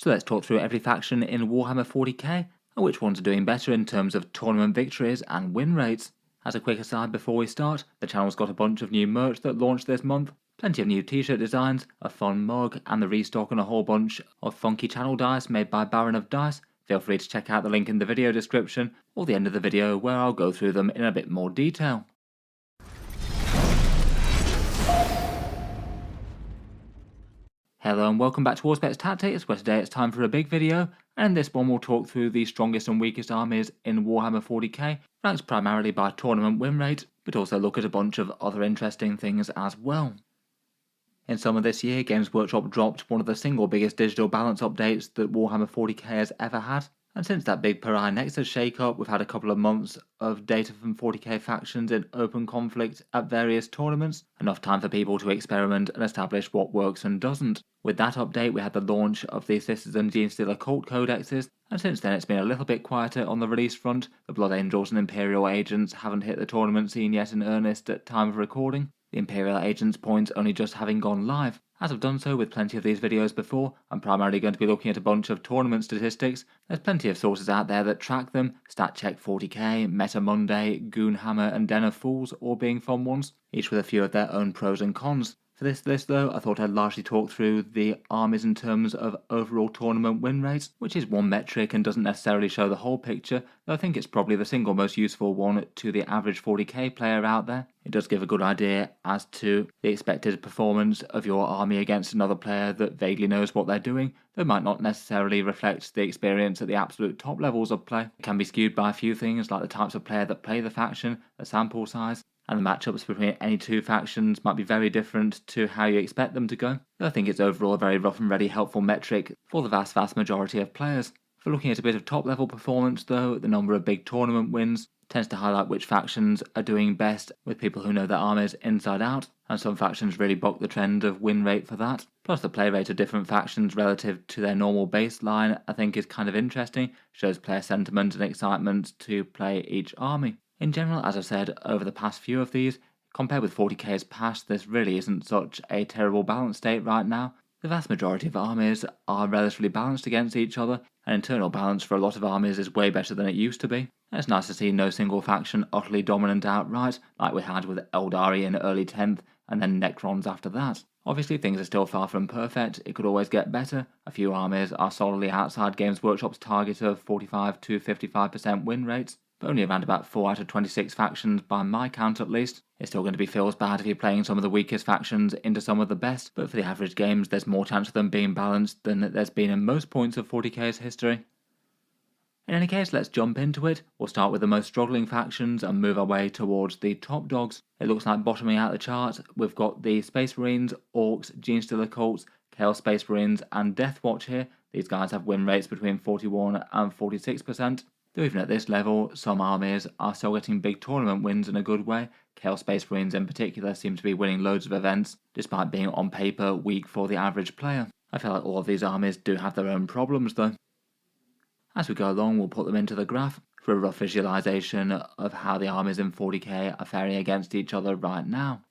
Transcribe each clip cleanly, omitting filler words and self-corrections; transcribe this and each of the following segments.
So let's talk through every faction in Warhammer 40k and which ones are doing better in terms of tournament victories and win rates. As a quick aside before we start, the channel's got a bunch of new merch that launched this month, plenty of new t-shirt designs, a fun mug, and the restock on a whole bunch of funky channel dice made by Baron of Dice. Feel free to check out the link in the video description or the end of the video where I'll go through them in a bit more detail. Hello and welcome back to Auspex Tactics, where today it's time for a big video, and in this one we'll talk through the strongest and weakest armies in Warhammer 40k, ranked primarily by tournament win rate, but also look at a bunch of other interesting things as well. In summer this year, Games Workshop dropped one of the single biggest digital balance updates that Warhammer 40k has ever had, and since that big Pariah Nexus shake-up, we've had a couple of months of data from 40k factions in open conflict at various tournaments, enough time for people to experiment and establish what works and doesn't. With that update, we had the launch of the Citizen Genestealer Cult codexes, and since then it's been a little bit quieter on the release front. The Blood Angels and Imperial Agents haven't hit the tournament scene yet in earnest at time of recording, the Imperial Agents points only just having gone live. As I've done so with plenty of these videos before, I'm primarily going to be looking at a bunch of tournament statistics. There's plenty of sources out there that track them, StatCheck 40k, Meta Monday, Goonhammer and Den of Fools all being fun ones, each with a few of their own pros and cons. For this list though, I thought I'd largely talk through the armies in terms of overall tournament win rates, which is one metric and doesn't necessarily show the whole picture, though I think it's probably the single most useful one to the average 40k player out there. It does give a good idea as to the expected performance of your army against another player that vaguely knows what they're doing, though might not necessarily reflect the experience at the absolute top levels of play. It can be skewed by a few things like the types of player that play the faction, the sample size, and the matchups between any two factions might be very different to how you expect them to go. I think it's overall a very rough and ready helpful metric for the vast majority of players. For looking at a bit of top level performance though, the number of big tournament wins tends to highlight which factions are doing best with people who know their armies inside out, and some factions really buck the trend of win rate for that. Plus the play rate of different factions relative to their normal baseline I think is kind of interesting, shows player sentiment and excitement to play each army. In general, as I've said over the past few of these, compared with 40k's past, this really isn't such a terrible balance state right now. The vast majority of armies are relatively balanced against each other, and internal balance for a lot of armies is way better than it used to be. And it's nice to see no single faction utterly dominant outright, like we had with Aeldari in early 10th, and then Necrons after that. Obviously things are still far from perfect, it could always get better. A few armies are solidly outside Games Workshop's target of 45 to 55% win rates, but only around about 4 out of 26 factions by my count at least. It's still going to be feels bad if you're playing some of the weakest factions into some of the best, but for the average games there's more chance of them being balanced than there's been in most points of 40k's history. In any case, let's jump into it. We'll start with the most struggling factions and move our way towards the top dogs. It looks like bottoming out the chart, we've got the Space Marines, Orks, Genestealer Cults, Chaos Space Marines and Deathwatch here. These guys have win rates between 41 and 46%. Though even at this level, some armies are still getting big tournament wins in a good way. Chaos Space Marines in particular seem to be winning loads of events, despite being on paper weak for the average player. I feel like all of these armies do have their own problems though. As we go along, we'll put them into the graph for a rough visualization of how the armies in 40k are faring against each other right now.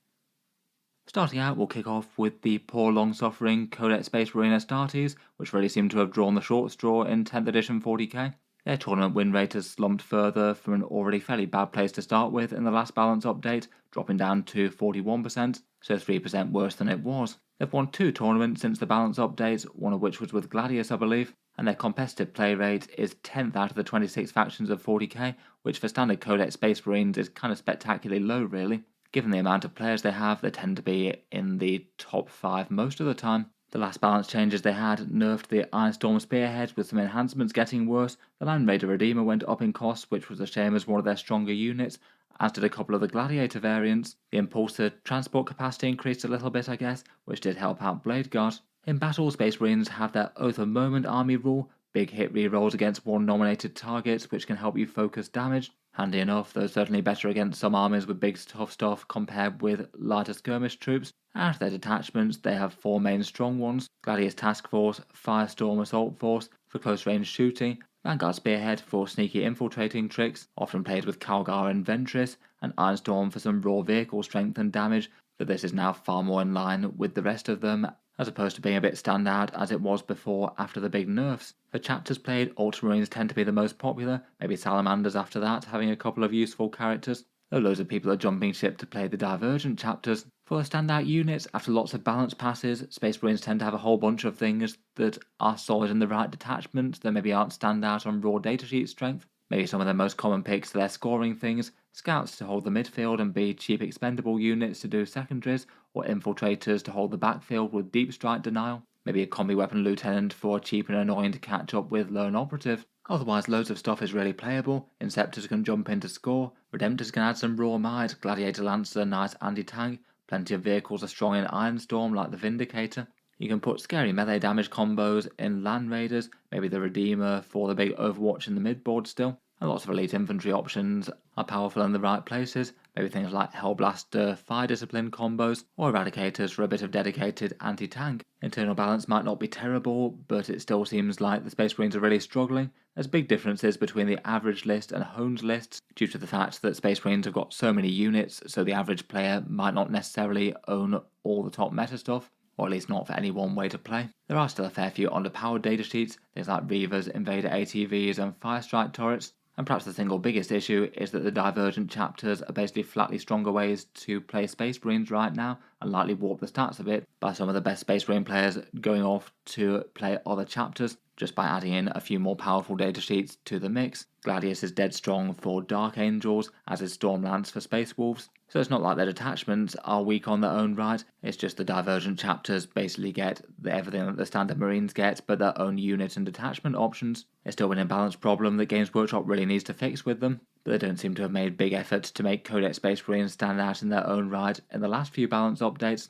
Starting out, we'll kick off with the poor long-suffering Codex Space Marine Astartes, which really seem to have drawn the short straw in 10th edition 40k. Their tournament win rate has slumped further from an already fairly bad place to start with in the last balance update, dropping down to 41%, so 3% worse than it was. They've won 2 tournaments since the balance update, one of which was with Gladius I believe, and their competitive play rate is 10th out of the 26 factions of 40k, which for standard Codex Space Marines is kind of spectacularly low really. Given the amount of players they have, they tend to be in the top 5 most of the time. The last balance changes they had nerfed the Ironstorm Spearhead with some enhancements getting worse. The Land Raider Redeemer went up in cost, which was a shame as one of their stronger units, as did a couple of the Gladiator variants. The Impulsor transport capacity increased a little bit I guess, which did help out Blade Guard. In battle, Space Marines have their Oath of Moment army rule, big hit rerolls against one nominated target which can help you focus damage. Handy enough, though certainly better against some armies with big tough stuff compared with lighter skirmish troops. Out of their detachments, they have 4 main strong ones: Gladius Task Force, Firestorm Assault Force for close range shooting, Vanguard Spearhead for sneaky infiltrating tricks, often played with Calgar and Ventress, and Ironstorm for some raw vehicle strength and damage, but this is now far more in line with the rest of them, as opposed to being a bit standout as it was before after the big nerfs. For chapters played, Ultramarines tend to be the most popular, maybe Salamanders after that, having a couple of useful characters, though loads of people are jumping ship to play the Divergent chapters. For the standout units, after lots of balance passes, Space Marines tend to have a whole bunch of things that are solid in the right detachment that maybe aren't standout on raw datasheet strength. Maybe some of the most common picks are their scoring things, scouts to hold the midfield and be cheap expendable units to do secondaries, or infiltrators to hold the backfield with deep strike denial. Maybe a combi weapon lieutenant for cheap and annoying to catch up with lone operative. Otherwise, loads of stuff is really playable. Inceptors can jump in to score, Redemptors can add some raw might, Gladiator Lancers are nice anti-tank, plenty of vehicles are strong in Ironstorm like the Vindicator. You can put scary melee damage combos in Land Raiders, maybe the Redeemer for the big Overwatch in the midboard still, and lots of elite infantry options are powerful in the right places, maybe things like Hellblaster, Fire Discipline combos, or Eradicators for a bit of dedicated anti-tank. Internal balance might not be terrible, but it still seems like the Space Marines are really struggling. There's big differences between the average list and Hones lists due to the fact that Space Marines have got so many units, so the average player might not necessarily own all the top meta stuff, or at least not for any one way to play. There are still a fair few underpowered datasheets, things like Reavers, Invader ATVs and Firestrike turrets, and perhaps the single biggest issue is that the Divergent chapters are basically flatly stronger ways to play Space Marines right now and likely warp the stats a bit by some of the best Space Marine players going off to play other chapters just by adding in a few more powerful datasheets to the mix. Gladius is dead strong for Dark Angels, as is Stormlance for Space Wolves, so it's not like their detachments are weak on their own right, it's just the Divergent chapters basically get everything that the standard Marines get but their own unit and detachment options. It's still an imbalance problem that Games Workshop really needs to fix with them, but they don't seem to have made big efforts to make Codex Space Marines stand out in their own right in the last few balance updates.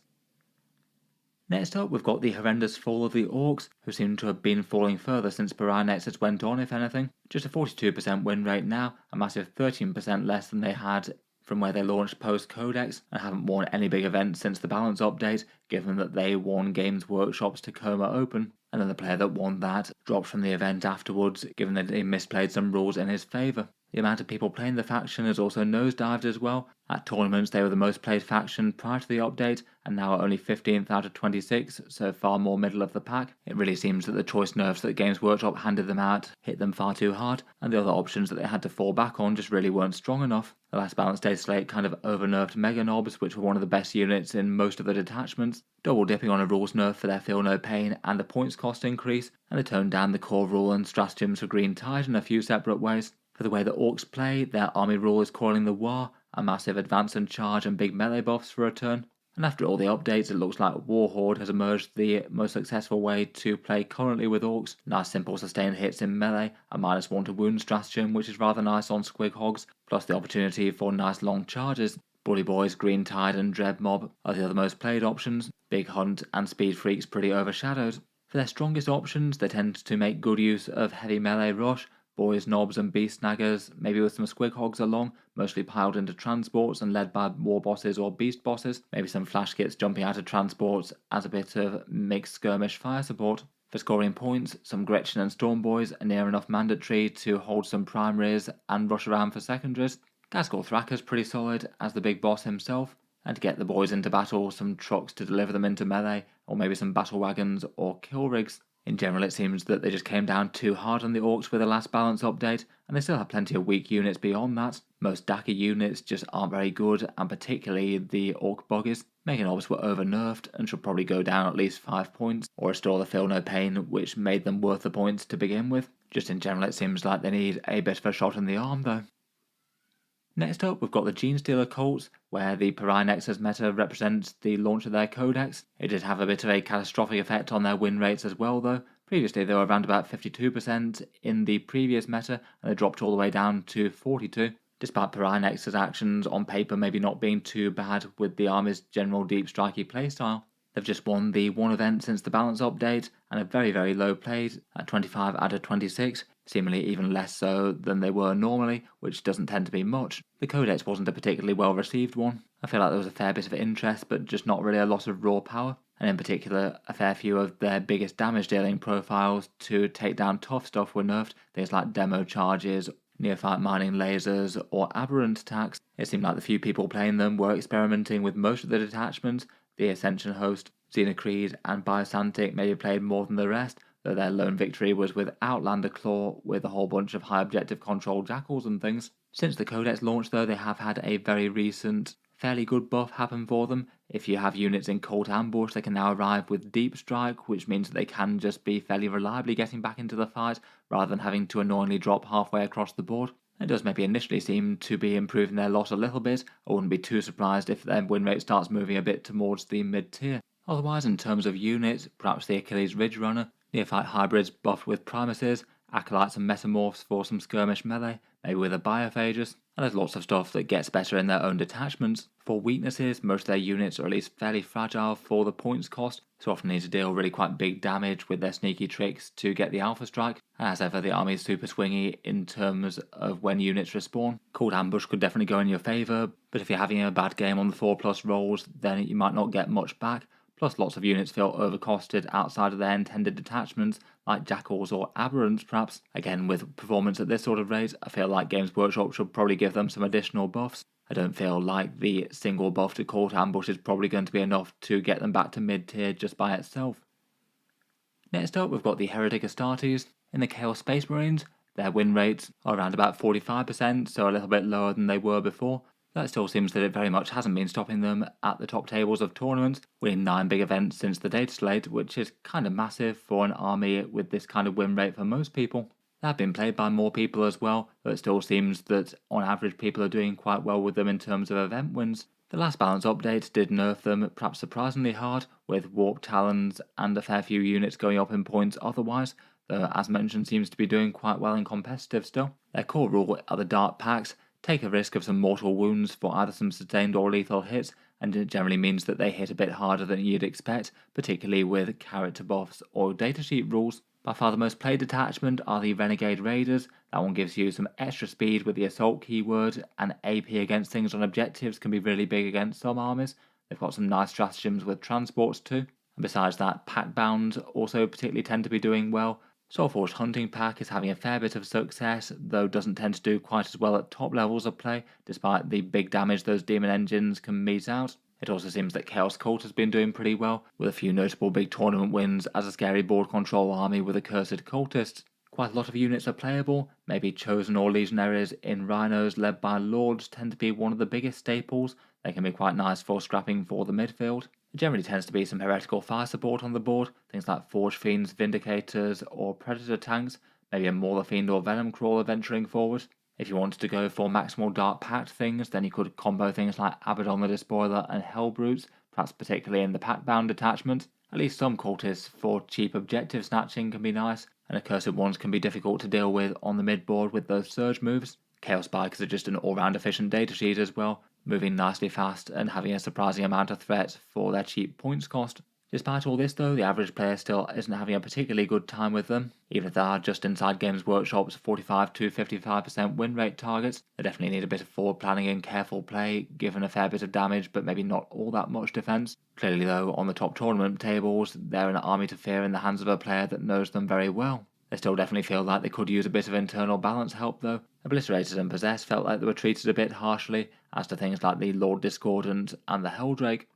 Next up, we've got the horrendous fall of the Orks, who seem to have been falling further since Pairings went on, if anything. Just a 42% win rate now, a massive 13% less than they had from where they launched post-Codex, and haven't won any big events since the balance update, given that they won Games Workshop's Tacoma Open, and then the player that won that dropped from the event afterwards, given that he misplayed some rules in his favour. The amount of people playing the faction has also nosedived as well. At tournaments, they were the most played faction prior to the update, and now are only 15th out of 26, so far more middle of the pack. It really seems that the choice nerfs that Games Workshop handed them out hit them far too hard, and the other options that they had to fall back on just really weren't strong enough. The last balance day slate kind of over-nerfed Mega Knobs, which were one of the best units in most of the detachments, double dipping on a rules nerf for their Feel No Pain and a points cost increase, and they toned down the core rule and stratagems for Green Tide in a few separate ways. For the way the Orks play, their army rule is calling the War, a massive advance and charge and big melee buffs for a turn. And after all the updates, it looks like Warhorde has emerged the most successful way to play currently with Orks. Nice simple sustained hits in melee, a -1 to wound stratagem which is rather nice on Squig Hogs, plus the opportunity for nice long charges. Bully Boys, Green Tide and Dread Mob are the other most played options, Big Hunt and Speed Freaks pretty overshadowed. For their strongest options, they tend to make good use of heavy melee rush, Boys, Knobs and Beast Snaggers, maybe with some Squig Hogs along, mostly piled into transports and led by war bosses or beast bosses, maybe some flash kits jumping out of transports as a bit of mixed skirmish fire support. For scoring points, some Gretchen and Storm Boys are near enough mandatory to hold some primaries and rush around for secondaries. Gasgul Thracker's pretty solid as the big boss himself, and to get the boys into battle, some trucks to deliver them into melee, or maybe some battle wagons or kill rigs. In general, it seems that they just came down too hard on the Orks with the last balance update, and they still have plenty of weak units beyond that. Most Daka units just aren't very good, and particularly the Ork Buggies. Mega Knobs were over-nerfed and should probably go down at least 5 points, or restore the Feel No Pain, which made them worth the points to begin with. Just in general, it seems like they need a bit of a shot in the arm though. Next up, we've got the Genestealer Cults, where the Pairings meta represents the launch of their codex. It did have a bit of a catastrophic effect on their win rates as well though. Previously they were around about 52% in the previous meta, and they dropped all the way down to 42%, despite Pairings' actions on paper maybe not being too bad with the army's general deep strikey playstyle. They've just won the one event since the balance update, and are very, very low played at 25 out of 26, seemingly even less so than they were normally, which doesn't tend to be much. The codex wasn't a particularly well received one. I feel like there was a fair bit of interest, but just not really a lot of raw power, and in particular, a fair few of their biggest damage dealing profiles to take down tough stuff were nerfed, things like demo charges, neophyte mining lasers, or aberrant attacks. It seemed like the few people playing them were experimenting with most of the detachments, the Ascension host, Xenocreed and Biosantic maybe played more than the rest, though their lone victory was with Outlander Claw with a whole bunch of high objective control jackals and things. Since the Codex launch though, they have had a very recent fairly good buff happen for them. If you have units in Cult Ambush, they can now arrive with Deep Strike, which means that they can just be fairly reliably getting back into the fight rather than having to annoyingly drop halfway across the board. It does maybe initially seem to be improving their lot a little bit. I wouldn't be too surprised if their win rate starts moving a bit towards the mid-tier. Otherwise, in terms of units, perhaps the Achilles Ridge Runner, Neophyte Hybrids buffed with Primuses, Acolytes and Metamorphs for some skirmish melee, maybe with a Biophagus, and there's lots of stuff that gets better in their own detachments. For weaknesses, most of their units are at least fairly fragile for the points cost, so often need to deal really quite big damage with their sneaky tricks to get the Alpha Strike. And as ever, the army is super swingy in terms of when units respawn. Cold Ambush could definitely go in your favour, but if you're having a bad game on the 4+ rolls, then you might not get much back. Plus lots of units feel overcosted outside of their intended detachments, like Jackals or Aberrants perhaps. Again, with performance at this sort of rate, I feel like Games Workshop should probably give them some additional buffs. I don't feel like the single buff to Court Ambush is probably going to be enough to get them back to mid-tier just by itself. Next up, we've got the Heretic Astartes. In the Chaos Space Marines, their win rates are around about 45%, so a little bit lower than they were before. That still seems that it very much hasn't been stopping them at the top tables of tournaments, winning 9 big events since the data slate, which is kind of massive for an army with this kind of win rate for most people. They have been played by more people as well, but it still seems that on average people are doing quite well with them in terms of event wins. The last balance update did nerf them perhaps surprisingly hard, with Warp Talons and a fair few units going up in points otherwise, though as mentioned seems to be doing quite well in competitive still. Their core rule are the Dark Pacts. Take a risk of some mortal wounds for either some sustained or lethal hits, and it generally means that they hit a bit harder than you'd expect, particularly with character buffs or datasheet rules. By far the most played detachment are the Renegade Raiders. That one gives you some extra speed with the assault keyword, and AP against things on objectives can be really big against some armies. They've got some nice stratagems with transports too. And besides that, Pack-bound also particularly tend to be doing well. Soulforged Hunting Pack is having a fair bit of success, though doesn't tend to do quite as well at top levels of play, despite the big damage those demon engines can mete out. It also seems that Chaos Cult has been doing pretty well, with a few notable big tournament wins as a scary board control army with accursed cultists. Quite a lot of units are playable, maybe Chosen or Legionaries in Rhinos led by Lords tend to be one of the biggest staples. They can be quite nice for scrapping for the midfield. There generally tends to be some heretical fire support on the board, things like Forge Fiends, Vindicators, or Predator tanks, maybe a Mauler Fiend or Venom Crawler venturing forward. If you wanted to go for maximal Dark Pact things, then you could combo things like Abaddon the Despoiler and Hellbrutes, perhaps particularly in the Pack-bound detachment. At least some cultists for cheap objective snatching can be nice, and accursed ones can be difficult to deal with on the mid-board with those surge moves. Chaos Bikers are just an all-round efficient datasheet as well, moving nicely fast and having a surprising amount of threat for their cheap points cost. Despite all this though, the average player still isn't having a particularly good time with them. Even if they are just inside Games Workshop's 45 to 55% win rate targets, they definitely need a bit of forward planning and careful play, given a fair bit of damage but maybe not all that much defense. Clearly though, on the top tournament tables, they're an army to fear in the hands of a player that knows them very well. They still definitely feel like they could use a bit of internal balance help though. Obliterated and Possessed felt like they were treated a bit harshly, as to things like the Lord Discordant and the Helldrake.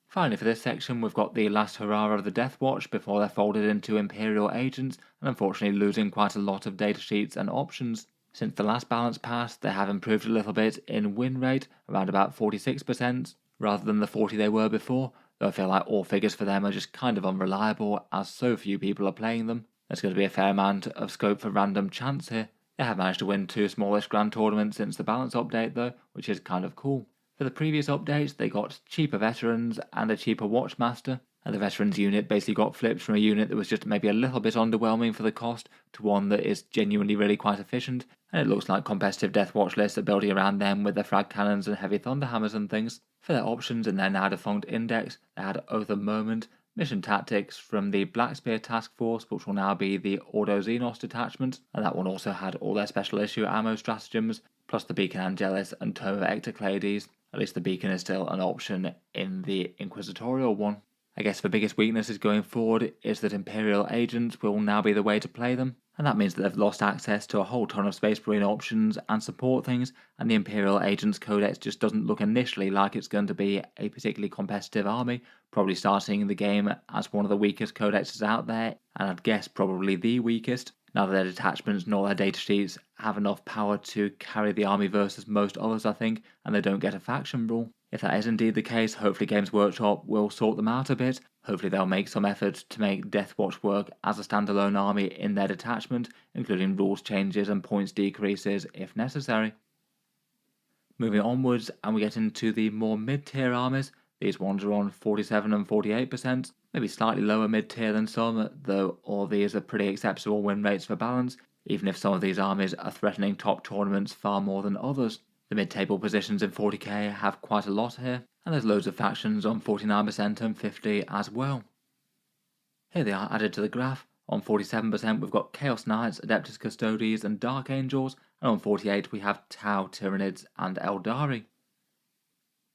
Finally for this section we've got the last hurrah of the Deathwatch before they're folded into Imperial Agents, and unfortunately losing quite a lot of datasheets and options. Since the last balance pass, they have improved a little bit in win rate, around about 46%, rather than the 40 they were before, though I feel like all figures for them are just kind of unreliable as so few people are playing them. There's going to be a fair amount of scope for random chance here. They have managed to win 2 smallish grand tournaments since the balance update though, which is kind of cool. For the previous updates, they got cheaper veterans and a cheaper Watchmaster, and the veterans unit basically got flipped from a unit that was just maybe a little bit underwhelming for the cost to one that is genuinely really quite efficient, and it looks like competitive Deathwatch lists are building around them with their frag cannons and heavy thunderhammers and things. For their options in their now defunct index, they had Oath of Moment, Mission Tactics from the Black Spear Task Force, which will now be the Ordo Xenos detachment, and that one also had all their special issue ammo stratagems, plus the Beacon Angelus and Tome of Ectoclades. At least the Beacon is still an option in the Inquisitorial one. I guess the biggest weaknesses going forward is that Imperial Agents will now be the way to play them, and that means that they've lost access to a whole ton of Space Marine options and support things, and the Imperial Agents Codex just doesn't look initially like it's going to be a particularly competitive army, probably starting the game as one of the weakest codexes out there, and I'd guess probably the weakest. Neither their detachments nor their datasheets have enough power to carry the army versus most others, I think, and they don't get a faction rule. If that is indeed the case, hopefully Games Workshop will sort them out a bit. Hopefully they'll make some effort to make Deathwatch work as a standalone army in their detachment, including rules changes and points decreases if necessary. Moving onwards, and we get into the more mid-tier armies. These ones are on 47 and 48%, maybe slightly lower mid-tier than some, though all these are pretty acceptable win rates for balance, even if some of these armies are threatening top tournaments far more than others. The mid-table positions in 40k have quite a lot here, and there's loads of factions on 49% and 50% as well. Here they are added to the graph. On 47% we've got Chaos Knights, Adeptus Custodes and Dark Angels, and on 48 we have Tau, Tyranids and Aeldari.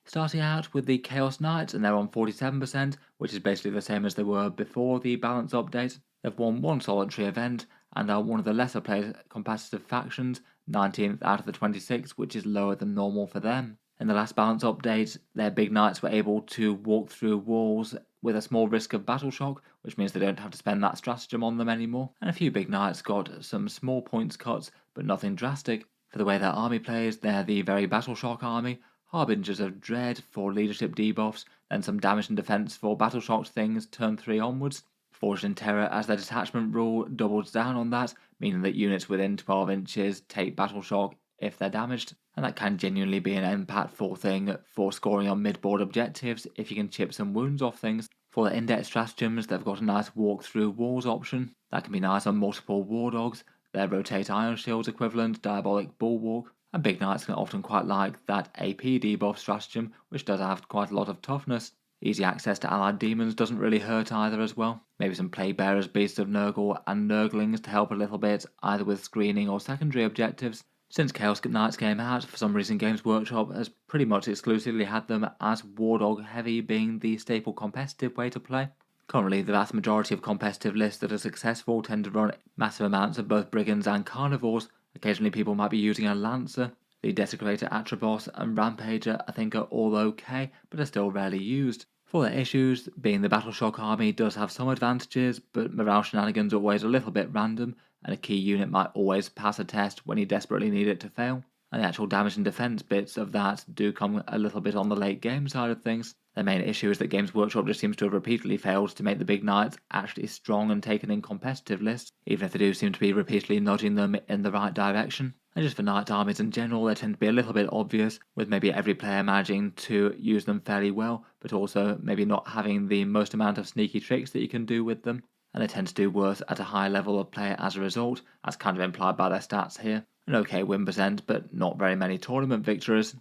Starting out with the Chaos Knights, and they're on 47%, which is basically the same as they were before the balance update. They've won one solitary event and are one of the lesser played competitive factions, 19th out of the 26, which is lower than normal for them. In the last balance update, their big knights were able to walk through walls with a small risk of battle shock, which means they don't have to spend that stratagem on them anymore, and a few big knights got some small points cuts, but nothing drastic. For the way their army plays, they're the very battle shock army, Harbingers of Dread for leadership debuffs, then some damage and defense for battle shocked things turn 3 onwards. Forged in Terror as their detachment rule doubles down on that, meaning that units within 12 inches take battle shock if they're damaged, and that can genuinely be an impactful thing for scoring on mid-board objectives if you can chip some wounds off things. For the index stratagems, they've got a nice walk through walls option. That can be nice on multiple war dogs, their rotate iron shields equivalent, diabolic bulwark, and big knights can often quite like that AP debuff stratagem, which does have quite a lot of toughness. Easy access to allied demons doesn't really hurt either as well. Maybe some Plague Bearers, Beasts of Nurgle and Nurglings to help a little bit, either with screening or secondary objectives. Since Chaos Knights came out, for some reason Games Workshop has pretty much exclusively had them as War Dog heavy being the staple competitive way to play. Currently, the vast majority of competitive lists that are successful tend to run massive amounts of both Brigands and Carnivores. Occasionally people might be using a Lancer. The Desecrator, Atribos and Rampager I think are all okay, but are still rarely used. For their issues, being the Battle Shock army does have some advantages, but morale shenanigans are always a little bit random, and a key unit might always pass a test when you desperately need it to fail. And the actual damage and defense bits of that do come a little bit on the late game side of things. Their main issue is that Games Workshop just seems to have repeatedly failed to make the big knights actually strong and taken in competitive lists, even if they do seem to be repeatedly nudging them in the right direction. And just for knight armies in general, they tend to be a little bit obvious, with maybe every player managing to use them fairly well, but also maybe not having the most amount of sneaky tricks that you can do with them. And they tend to do worse at a high level of play as a result, as kind of implied by their stats here. An okay win percent, but not very many tournament victories.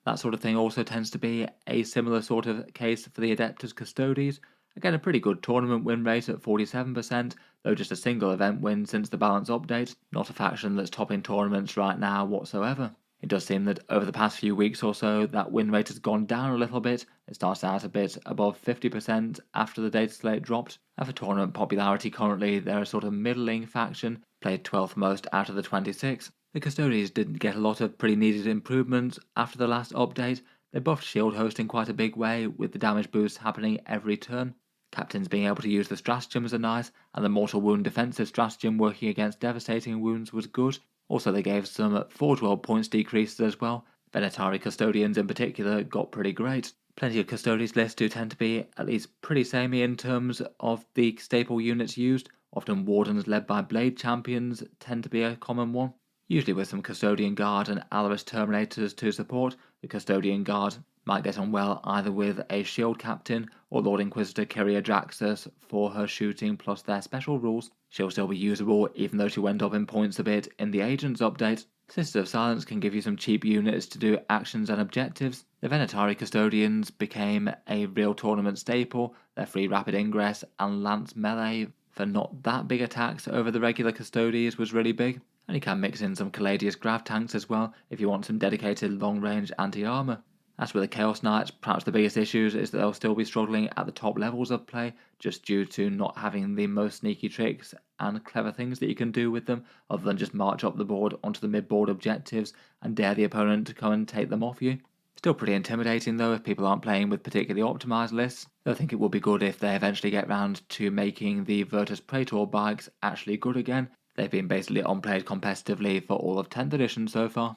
That sort of thing also tends to be a similar sort of case for the Adeptus Custodes. Again, a pretty good tournament win rate at 47%, though just a single event win since the balance update, not a faction that's topping tournaments right now whatsoever. It does seem that over the past few weeks or so, that win rate has gone down a little bit. It starts out a bit above 50% after the data slate dropped. And for tournament popularity currently, they're a sort of middling faction, played 12th most out of the 26. The Custodes didn't get a lot of pretty needed improvements after the last update. They buffed shield host in quite a big way, with the damage boosts happening every turn. Captains being able to use the stratagems are nice, and the mortal wound defensive stratagem working against devastating wounds was good. Also, they gave some Forge World points decreases as well. Venatari Custodians in particular got pretty great. Plenty of Custodes lists do tend to be at least pretty samey in terms of the staple units used. Often Wardens led by Blade Champions tend to be a common one. Usually with some Custodian Guard and Alaris Terminators to support. The Custodian Guard might get on well either with a Shield Captain or Lord Inquisitor Kyria Draxus for her shooting plus their special rules. She'll still be usable even though she went up in points a bit in the Agents update. Sisters of Silence can give you some cheap units to do actions and objectives. The Venatari Custodians became a real tournament staple. Their free rapid ingress and lance melee for not that big attacks over the regular Custodes was really big. And you can mix in some Caladius Grav tanks as well if you want some dedicated long-range anti-armor. As with the Chaos Knights, perhaps the biggest issues is that they'll still be struggling at the top levels of play, just due to not having the most sneaky tricks and clever things that you can do with them, other than just march up the board onto the mid-board objectives and dare the opponent to come and take them off you. Still pretty intimidating though if people aren't playing with particularly optimised lists. I think it would be good if they eventually get round to making the Virtus Praetor bikes actually good again. They've been basically unplayed competitively for all of 10th edition so far.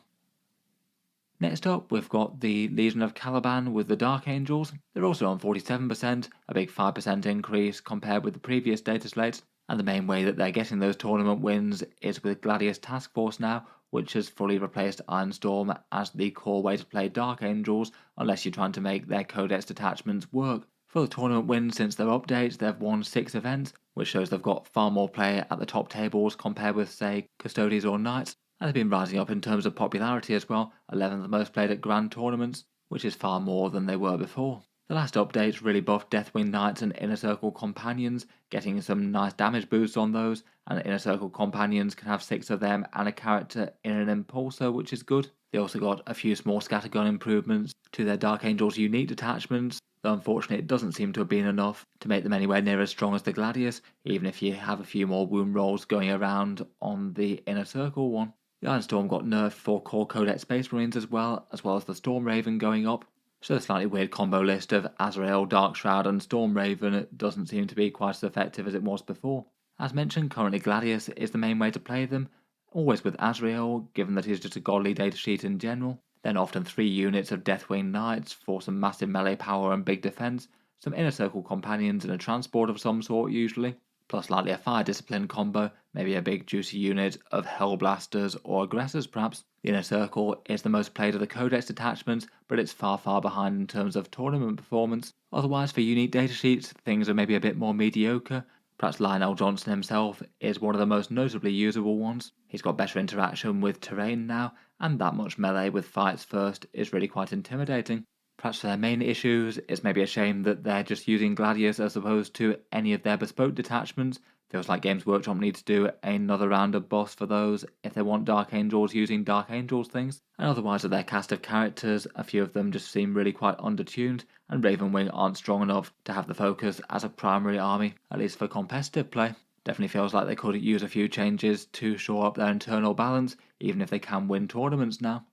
Next up, we've got the Legion of Caliban with the Dark Angels. They're also on 47%, a big 5% increase compared with the previous data slates, and the main way that they're getting those tournament wins is with Gladius Task Force now, which has fully replaced Ironstorm as the core way to play Dark Angels, unless you're trying to make their Codex detachments work. For the tournament wins since their update, they've won 6 events, which shows they've got far more play at the top tables compared with, say, Custodes or Knights. And they've been rising up in terms of popularity as well, 11th most played at Grand Tournaments, which is far more than they were before. The last updates really buffed Deathwing Knights and Inner Circle Companions, getting some nice damage boosts on those, and Inner Circle Companions can have 6 of them and a character in an Impulsor, which is good. They also got a few small scattergun improvements to their Dark Angels unique detachments, though unfortunately it doesn't seem to have been enough to make them anywhere near as strong as the Gladius, even if you have a few more wound rolls going around on the Inner Circle one. The Ironstorm got nerfed for core Codex Space Marines as well as the Storm Raven going up. So the slightly weird combo list of Azrael, Darkshroud and Storm Raven doesn't seem to be quite as effective as it was before. As mentioned, currently Gladius is the main way to play them, always with Azrael, given that he's just a godly datasheet in general. Then often 3 units of Deathwing Knights for some massive melee power and big defense, some Inner Circle Companions and a transport of some sort usually, plus likely a Fire Discipline combo, maybe a big juicy unit of Hellblasters or Aggressors perhaps. The Inner Circle is the most played of the Codex detachments, but it's far behind in terms of tournament performance. Otherwise, for unique datasheets, things are maybe a bit more mediocre. Perhaps Lionel Johnson himself is one of the most notably usable ones. He's got better interaction with terrain now, and that much melee with fights first is really quite intimidating. Perhaps for their main issues, it's maybe a shame that they're just using Gladius as opposed to any of their bespoke detachments. Feels like Games Workshop needs to do another round of boss for those if they want Dark Angels using Dark Angels things. And otherwise of their cast of characters, a few of them just seem really quite undertuned, and Ravenwing aren't strong enough to have the focus as a primary army, at least for competitive play. Definitely feels like they could use a few changes to shore up their internal balance, even if they can win tournaments now.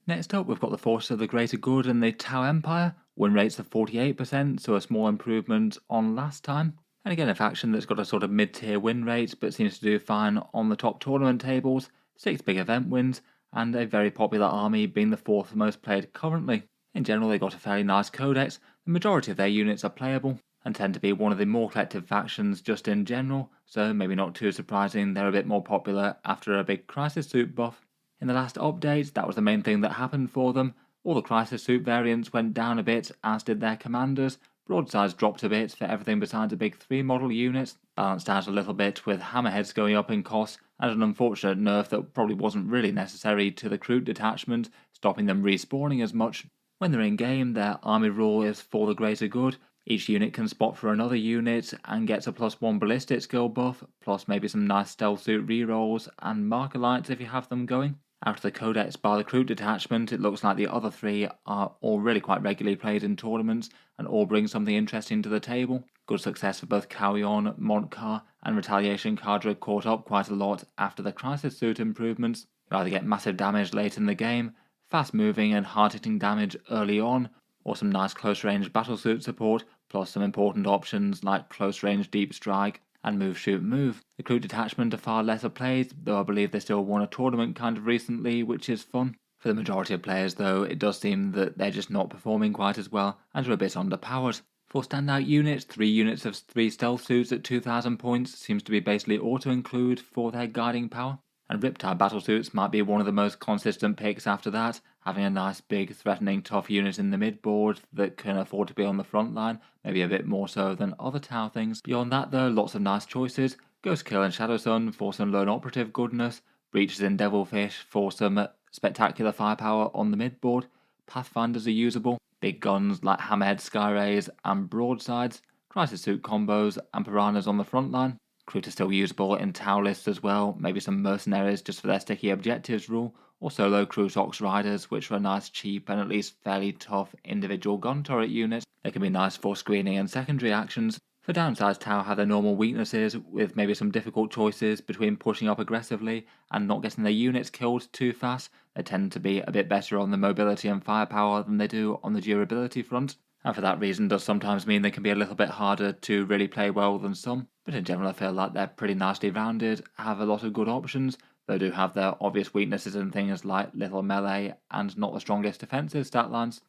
Next up, we've got the Forces of the Greater Good and the Tau Empire. Win rates of 48%, so a small improvement on last time. And again, a faction that's got a sort of mid-tier win rate, but seems to do fine on the top tournament tables, 6 big event wins, and a very popular army being the 4th most played currently. In general, they got a fairly nice codex, the majority of their units are playable, and tend to be one of the more collective factions just in general, so maybe not too surprising they're a bit more popular after a big Crisis Suit buff. In the last update, that was the main thing that happened for them. All the Crisis Suit variants went down a bit, as did their commanders. Broadsides dropped a bit for everything besides a big 3 model unit, balanced out a little bit with Hammerheads going up in cost, and an unfortunate nerf that probably wasn't really necessary to the Kroot detachment, stopping them respawning as much. When they're in game, their army rule is for the greater good. Each unit can spot for another unit and gets a +1 ballistic skill buff, plus maybe some nice stealth suit rerolls and marker lights if you have them going. Out of the Codex by the Kroot detachment, it looks like the other 3 are all really quite regularly played in tournaments and all bring something interesting to the table. Good success for both Carrion, Montcar and Retaliation Cadre caught up quite a lot after the Crisis Suit improvements. You either get massive damage late in the game, fast moving and hard-hitting damage early on, or some nice close-range battlesuit support, plus some important options like close-range deep strike and move, shoot, move. The Kroot detachment are far lesser played, though I believe they still won a tournament kind of recently, which is fun. For the majority of players though, it does seem that they're just not performing quite as well and are a bit underpowered. For standout units, 3 units of 3 stealth suits at 2000 points seems to be basically auto-include for their guiding power. And Riptide battlesuits might be one of the most consistent picks after that, having a nice big threatening tough unit in the mid-board that can afford to be on the front line, maybe a bit more so than other Tau things. Beyond that though, lots of nice choices. Ghostkill and Shadowsun for some lone operative goodness, Breaches and Devilfish for some spectacular firepower on the mid-board, Pathfinders are usable, big guns like Hammerhead Skyrays and Broadsides, Crisis Suit combos and Piranhas on the front line. Kroot are still usable in Tau lists as well, maybe some mercenaries just for their sticky objectives rule, or solo Kroot Ox Riders, which are a nice cheap and at least fairly tough individual gun turret unit. They can be nice for screening and secondary actions. For downsides, Tau have their normal weaknesses, with maybe some difficult choices between pushing up aggressively and not getting their units killed too fast. They tend to be a bit better on the mobility and firepower than they do on the durability front, and for that reason does sometimes mean they can be a little bit harder to really play well than some. But in general I feel like they're pretty nicely rounded, have a lot of good options. They do have their obvious weaknesses in things like little melee and not the strongest defensive stat lines.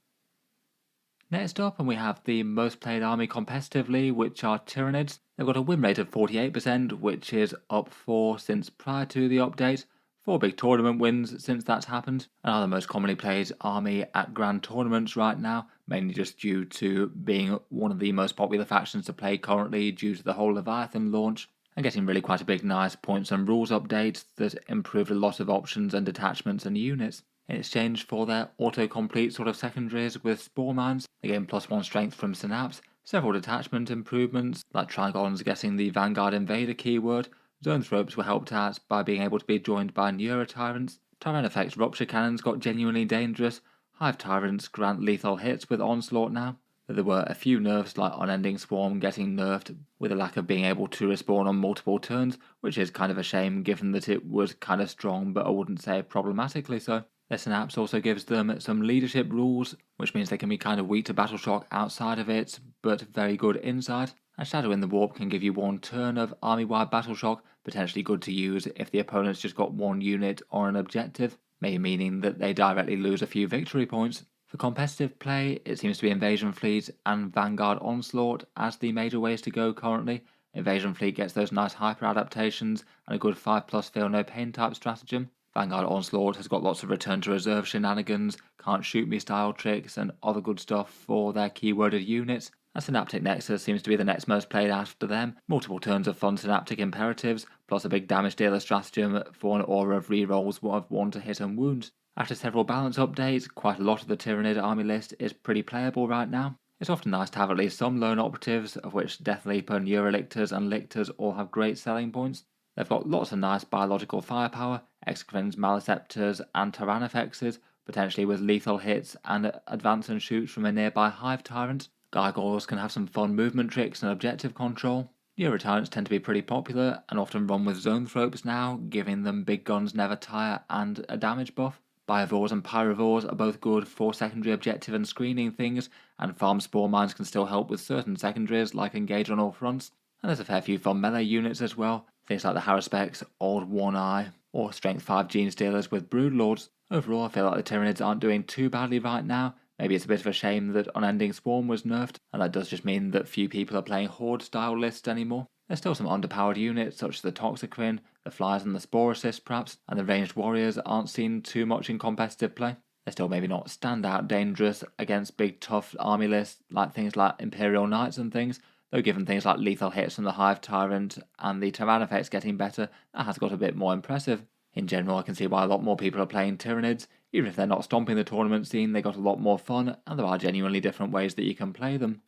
Next up, and we have the most played army competitively, which are Tyranids. They've got a win rate of 48%, which is up 4 since prior to the update. 4 big tournament wins since that's happened, and are the most commonly played army at grand tournaments right now, mainly just due to being one of the most popular factions to play currently due to the whole Leviathan launch, and getting really quite a big nice points and rules update that improved a lot of options and detachments and units. In exchange for their autocomplete sort of secondaries with Spore Mines, they gain +1 strength from Synapse, several detachment improvements, like Trigons getting the Vanguard Invader keyword. Zoanthropes were helped out by being able to be joined by Neurotyrants. Tyrannifex Rupture Cannons got genuinely dangerous. Hive Tyrants grant lethal hits with Onslaught now. There were a few nerfs like Unending Swarm getting nerfed with a lack of being able to respawn on multiple turns, which is kind of a shame given that it was kind of strong, but I wouldn't say problematically so. Their Synapse also gives them some leadership rules, which means they can be kind of weak to Battle Shock outside of it, but very good inside. And Shadow in the Warp can give you 1 turn of army-wide Battle Shock, potentially good to use if the opponent's just got 1 unit or an objective, maybe meaning that they directly lose a few victory points. For competitive play, it seems to be Invasion Fleet and Vanguard Onslaught as the major ways to go currently. Invasion Fleet gets those nice hyper adaptations and a good 5+ feel no pain type stratagem. Vanguard Onslaught has got lots of return to reserve shenanigans, can't shoot me style tricks and other good stuff for their keyworded units. And Synaptic Nexus seems to be the next most played after them. Multiple turns of fun synaptic imperatives, plus a big damage dealer stratagem for an aura of rerolls of 1 to hit and wound. After several balance updates, quite a lot of the Tyranid army list is pretty playable right now. It's often nice to have at least some lone operatives, of which Death Leaper, Neurolictors and Lictors all have great selling points. They've got lots of nice biological firepower, Exocrines, Maleceptors and Tyrannifexes, potentially with lethal hits and advance and shoots from a nearby Hive Tyrant. Gargoyles can have some fun movement tricks and objective control. Neurotyrants tend to be pretty popular and often run with Zoanthropes now, giving them big guns never tire and a damage buff. Biovores and Pyrovores are both good for secondary objective and screening things, and Farm Spore Mines can still help with certain secondaries like Engage on all fronts. And there's a fair few fun melee units as well, things like the Haruspex, Old One Eye, or Strength 5 Genestealers with Broodlords. Overall, I feel like the Tyranids aren't doing too badly right now. Maybe it's a bit of a shame that Unending Swarm was nerfed, and that does just mean that few people are playing Horde style lists anymore. There's still some underpowered units such as the Toxicrine, the Flyers and the Spore Assist perhaps, and the Ranged Warriors aren't seen too much in competitive play. They're still maybe not standout dangerous against big tough army lists like things like Imperial Knights and things, though given things like lethal hits from the Hive Tyrant and the Tyrannifex getting better, that has got a bit more impressive. In general, I can see why a lot more people are playing Tyranids. Even if they're not stomping the tournament scene, they got a lot more fun, and there are genuinely different ways that you can play them.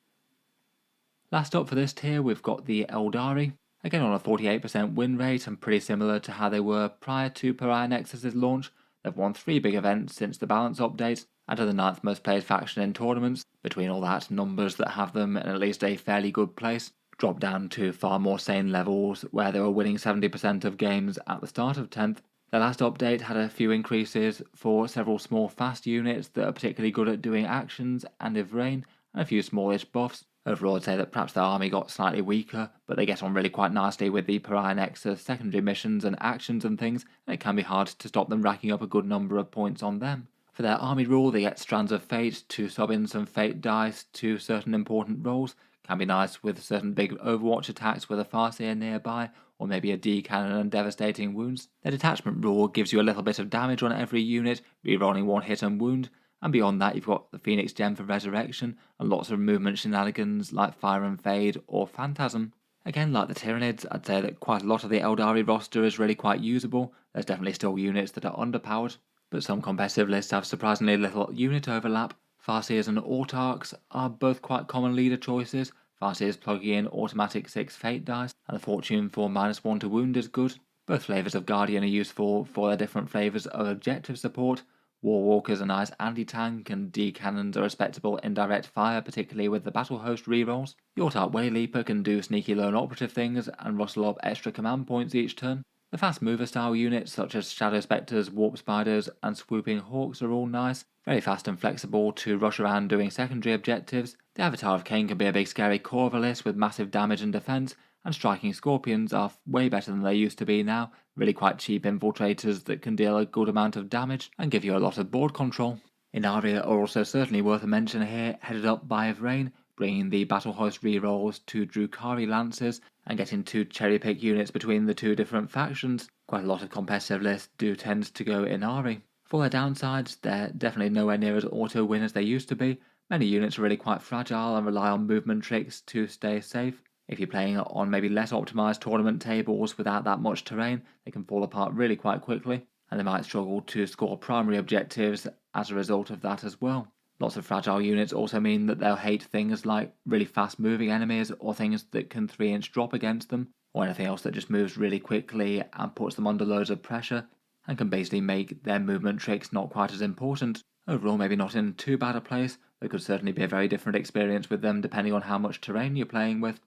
Last up for this tier, we've got the Aeldari. Again on a 48% win rate and pretty similar to how they were prior to Pariah Nexus' launch. They've won 3 big events since the balance update, and are the 9th most played faction in tournaments. Between all that, numbers that have them in at least a fairly good place. Drop down to far more sane levels where they were winning 70% of games at the start of 10th. The last update had a few increases for several small fast units that are particularly good at doing actions and Ivrain, and a few smallish buffs. Overall, I'd say that perhaps the army got slightly weaker, but they get on really quite nicely with the Pariah Nexus secondary missions and actions and things, and it can be hard to stop them racking up a good number of points on them. For their army rule, they get Strands of Fate to sub in some Fate dice to certain important roles. Can be nice with certain big Overwatch attacks with a Farseer nearby, or maybe a D-cannon and devastating wounds. Their detachment rule gives you a little bit of damage on every unit, rerolling 1 hit and wound, and beyond that you've got the Phoenix Gem for resurrection, and lots of movement shenanigans like Fire and Fade or Phantasm. Again, like the Tyranids, I'd say that quite a lot of the Aeldari roster is really quite usable. There's definitely still units that are underpowered, but some competitive lists have surprisingly little unit overlap. Farseers and Autarchs are both quite common leader choices. Farseers plugging in automatic 6 Fate dice, and the Fortune for -1 to wound is good. Both flavours of Guardian are useful for their different flavours of objective support. Warwalker's a nice anti-tank, and D-cannons are respectable indirect fire, particularly with the battle host rerolls. Your type Wayleaper can do sneaky lone operative things and rustle up extra command points each turn. The fast mover style units such as Shadow Spectres, Warp Spiders and Swooping Hawks are all nice, very fast and flexible to rush around doing secondary objectives. The Avatar of Cain can be a big scary core of a list with massive damage and defense, and Striking Scorpions are way better than they used to be now, really quite cheap infiltrators that can deal a good amount of damage and give you a lot of board control. Inari are also certainly worth a mention here, headed up by Evrain, bringing the battle host rerolls to Drukhari Lancers and getting to cherry pick units between the two different factions. Quite a lot of competitive lists do tend to go Inari. For their downsides, they're definitely nowhere near as auto-win as they used to be. Many units are really quite fragile and rely on movement tricks to stay safe. If you're playing on maybe less optimised tournament tables without that much terrain, they can fall apart really quite quickly, and they might struggle to score primary objectives as a result of that as well. Lots of fragile units also mean that they'll hate things like really fast moving enemies or things that can 3-inch drop against them, or anything else that just moves really quickly and puts them under loads of pressure and can basically make their movement tricks not quite as important. Overall, maybe not in too bad a place. There could certainly be a very different experience with them depending on how much terrain you're playing with.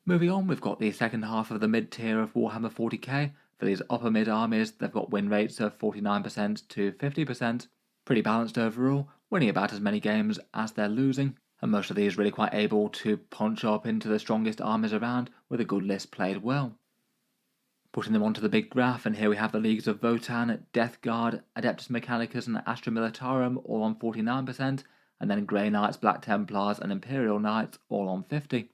Moving on, we've got the second half of the mid-tier of Warhammer 40k. For these upper mid armies, they've got win rates of 49% to 50%. Pretty balanced overall, winning about as many games as they're losing, and most of these really quite able to punch up into the strongest armies around with a good list played well. Putting them onto the big graph, and here we have the leagues of Votann, Death Guard, Adeptus Mechanicus and Astra Militarum all on 49%, and then Grey Knights, Black Templars and Imperial Knights all on 50%.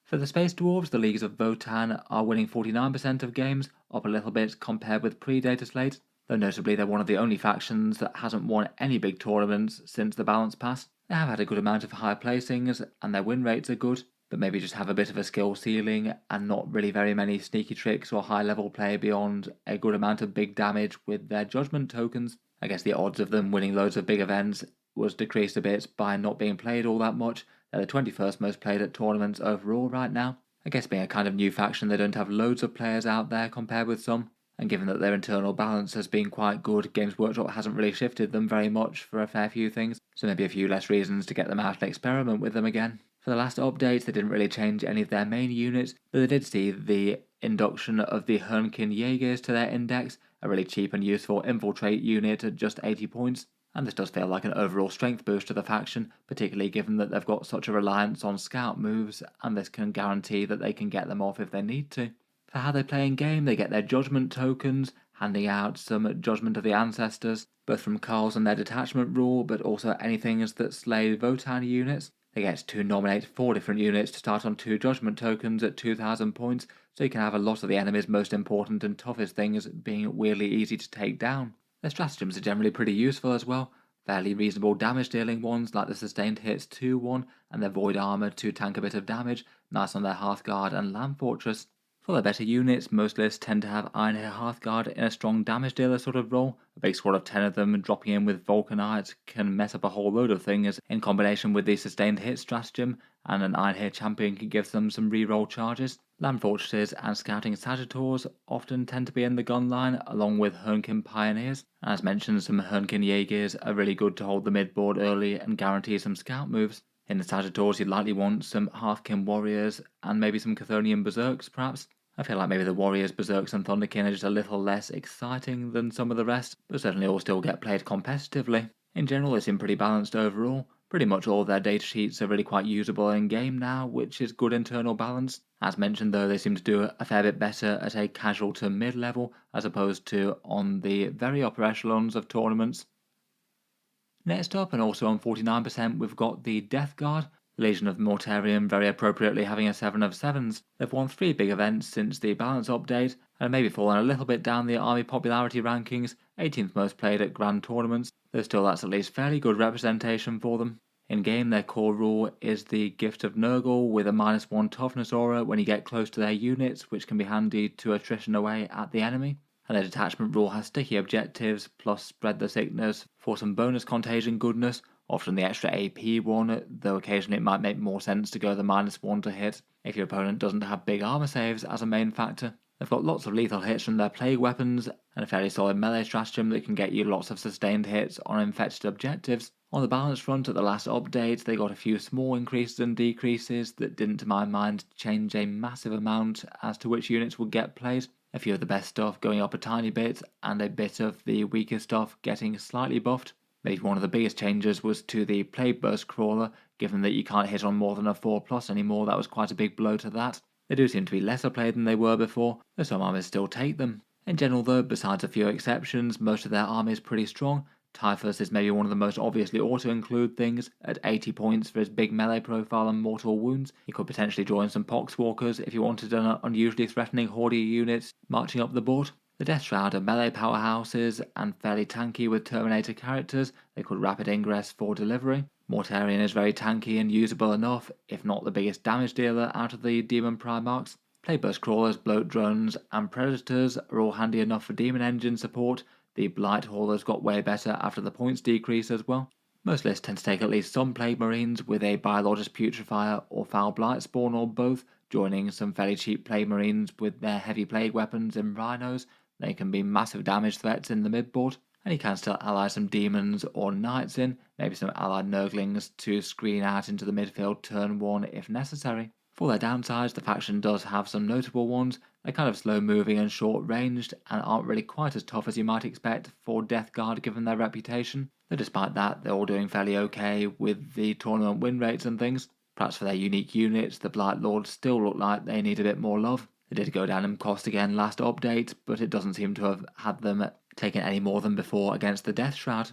For the Space Dwarves, the leagues of Votann are winning 49% of games, up a little bit compared with pre-data slate, though notably they're one of the only factions that hasn't won any big tournaments since the balance pass. They have had a good amount of high placings, and their win rates are good, but maybe just have a bit of a skill ceiling and not really very many sneaky tricks or high-level play beyond a good amount of big damage with their judgment tokens. I guess the odds of them winning loads of big events was decreased a bit by not being played all that much. They're the 21st most played at tournaments overall right now. I guess being a kind of new faction, they don't have loads of players out there compared with some, and given that their internal balance has been quite good, Games Workshop hasn't really shifted them very much for a fair few things, so maybe a few less reasons to get them out and experiment with them again. For the last update, they didn't really change any of their main units, but they did see the induction of the Hernkin Jaegers to their index, a really cheap and useful infiltrate unit at just 80 points. And this does feel like an overall strength boost to the faction, particularly given that they've got such a reliance on scout moves, and this can guarantee that they can get them off if they need to. For how they play in game, they get their judgment tokens, handing out some Judgment of the Ancestors, both from Carls and their detachment rule, but also anything that slay Votann units. They get to nominate 4 different units to start on 2 judgment tokens at 2,000 points, so you can have a lot of the enemy's most important and toughest things being weirdly easy to take down. Their stratagems are generally pretty useful as well, fairly reasonable damage dealing ones like the Sustained Hits 2-1 and their Void Armour to tank a bit of damage, nice on their Hearthguard and Land Fortress. For their better units, most lists tend to have Ironhair Hearthguard in a strong damage dealer sort of role. A big squad of 10 of them dropping in with Vulcanites can mess up a whole load of things in combination with the Sustained Hit stratagem, and an Ironhair champion can give them some reroll charges. Land Fortresses and Scouting Sagittars often tend to be in the gun line, along with Hernkin Pioneers. As mentioned, some Hernkin Jaegers are really good to hold the midboard early and guarantee some scout moves. In the Sagittars, you'd likely want some Hearthkin Warriors and maybe some Chthonian Berserks, perhaps. I feel like maybe the Warriors, Berserks and Thunderkin are just a little less exciting than some of the rest, but certainly all still get played competitively. In general, they seem pretty balanced overall. Pretty much all their data sheets are really quite usable in game now, which is good internal balance. As mentioned though, they seem to do a fair bit better at a casual to mid level, as opposed to on the very upper echelons of tournaments. Next up, and also on 49%, we've got the Death Guard. Legion of Mortarion very appropriately having a 7 of 7s. They've won 3 big events since the balance update, and maybe fallen a little bit down the army popularity rankings, 18th most played at grand tournaments, though still that's at least fairly good representation for them. In game, their core rule is the Gift of Nurgle with a -1 toughness aura when you get close to their units, which can be handy to attrition away at the enemy. And their detachment rule has sticky objectives, plus Spread the Sickness for some bonus contagion goodness, often the extra AP one, though occasionally it might make more sense to go the -1 to hit if your opponent doesn't have big armor saves as a main factor. They've got lots of lethal hits from their plague weapons, and a fairly solid melee stratagem that can get you lots of sustained hits on infected objectives. On the balance front, at the last update, they got a few small increases and decreases that didn't, to my mind, change a massive amount as to which units would get played. A few of the best stuff going up a tiny bit, and a bit of the weaker stuff getting slightly buffed. Maybe one of the biggest changes was to the Plague Burst Crawler, given that you can't hit on more than a 4+ anymore. That was quite a big blow to that. They do seem to be lesser played than they were before, though some armies still take them. In general though, besides a few exceptions, most of their army is pretty strong. Typhus is maybe one of the most obviously auto-include things. At 80 points for his big melee profile and mortal wounds, he could potentially draw in some Poxwalkers if you wanted an unusually threatening horde units marching up the board. The Death Shroud are melee powerhouses and fairly tanky with Terminator characters. They could rapid ingress for delivery. Mortarion is very tanky and usable enough, if not the biggest damage dealer out of the Demon Primarchs. Plagueburst Crawlers, Bloat Drones, and Predators are all handy enough for Demon Engine support. The Blight Haulers got way better after the points decrease as well. Most lists tend to take at least some Plague Marines with a Biologist Putrefier or Foul Blight Spawn or both, joining some fairly cheap Plague Marines with their heavy Plague weapons and Rhinos. They can be massive damage threats in the midboard. And you can still ally some Demons or Knights in, maybe some allied Nurglings to screen out into the midfield turn 1 if necessary. For their downsides, the faction does have some notable ones. They're kind of slow moving and short ranged, and aren't really quite as tough as you might expect for Death Guard given their reputation. Though despite that, they're all doing fairly okay with the tournament win rates and things. Perhaps for their unique units, the Blight Lords still look like they need a bit more love. They did go down in cost again last update, but it doesn't seem to have had them taken any more than before against the Death Shroud.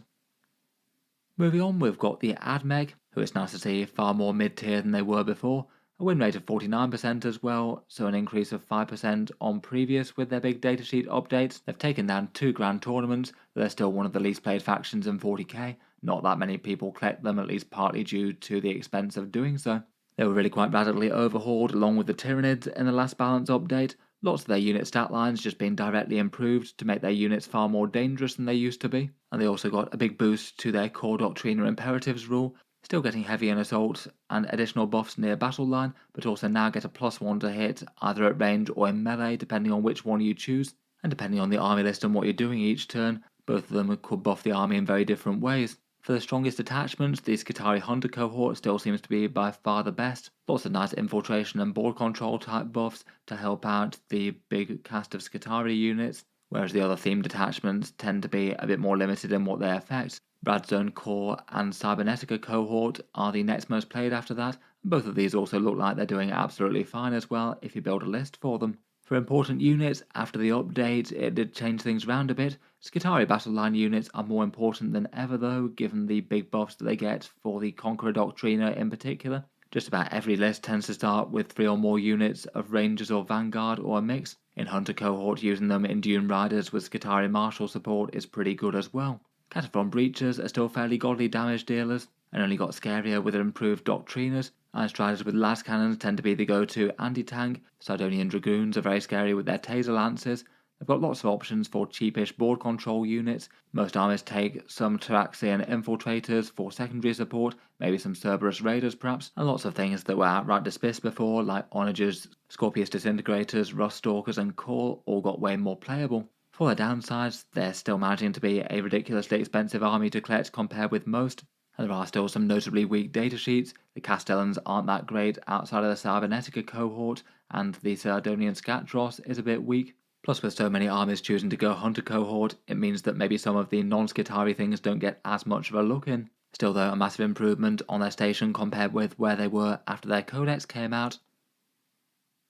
Moving on, we've got the Admech, who it's nice to see far more mid-tier than they were before. A win rate of 49% as well, so an increase of 5% on previous with their big datasheet updates. They've taken down 2 grand tournaments, but they're still one of the least played factions in 40k. Not that many people collect them, at least partly due to the expense of doing so. They were really quite radically overhauled along with the Tyranids in the last balance update. Lots of their unit stat lines just being directly improved to make their units far more dangerous than they used to be. And they also got a big boost to their core Doctrine or Imperatives rule, still getting heavy in assault and additional buffs near battle line, but also now get a +1 to hit either at range or in melee depending on which one you choose. And depending on the army list and what you're doing each turn, both of them could buff the army in very different ways. For the strongest attachments, the Skitarii Hunter cohort still seems to be by far the best. Lots of nice infiltration and board control type buffs to help out the big cast of Skitarii units, whereas the other themed attachments tend to be a bit more limited in what they affect. Bradzone Core and Cybernetica cohort are the next most played after that, and both of these also look like they're doing absolutely fine as well if you build a list for them. For important units, after the update, it did change things around a bit. Skitarii battle line units are more important than ever though, given the big buffs that they get for the Conqueror Doctrina in particular. Just about every list tends to start with 3 or more units of Rangers or Vanguard or a mix. In Hunter cohort, using them in Dune Riders with Skitarii Martial support is pretty good as well. Cataphrone Breachers are still fairly godly damage dealers, and only got scarier with improved Doctrinas. Iron Striders with Las Cannons tend to be the go-to anti-tank. Sidonian Dragoons are very scary with their Taser Lances. They've got lots of options for cheapish board control units. Most armies take some Tyraxian Infiltrators for secondary support, maybe some Cerberus Raiders perhaps, and lots of things that were outright dismissed before, like Onagers, Scorpius Disintegrators, Rust Stalkers and Core, all got way more playable. For their downsides, they're still managing to be a ridiculously expensive army to collect compared with most. And there are still some notably weak datasheets. The Castellans aren't that great outside of the Cybernetica cohort, and the Sardonian Scatros is a bit weak. Plus, with so many armies choosing to go Hunter cohort, it means that maybe some of the non-Skitarii things don't get as much of a look in. Still though, a massive improvement on their station compared with where they were after their codex came out.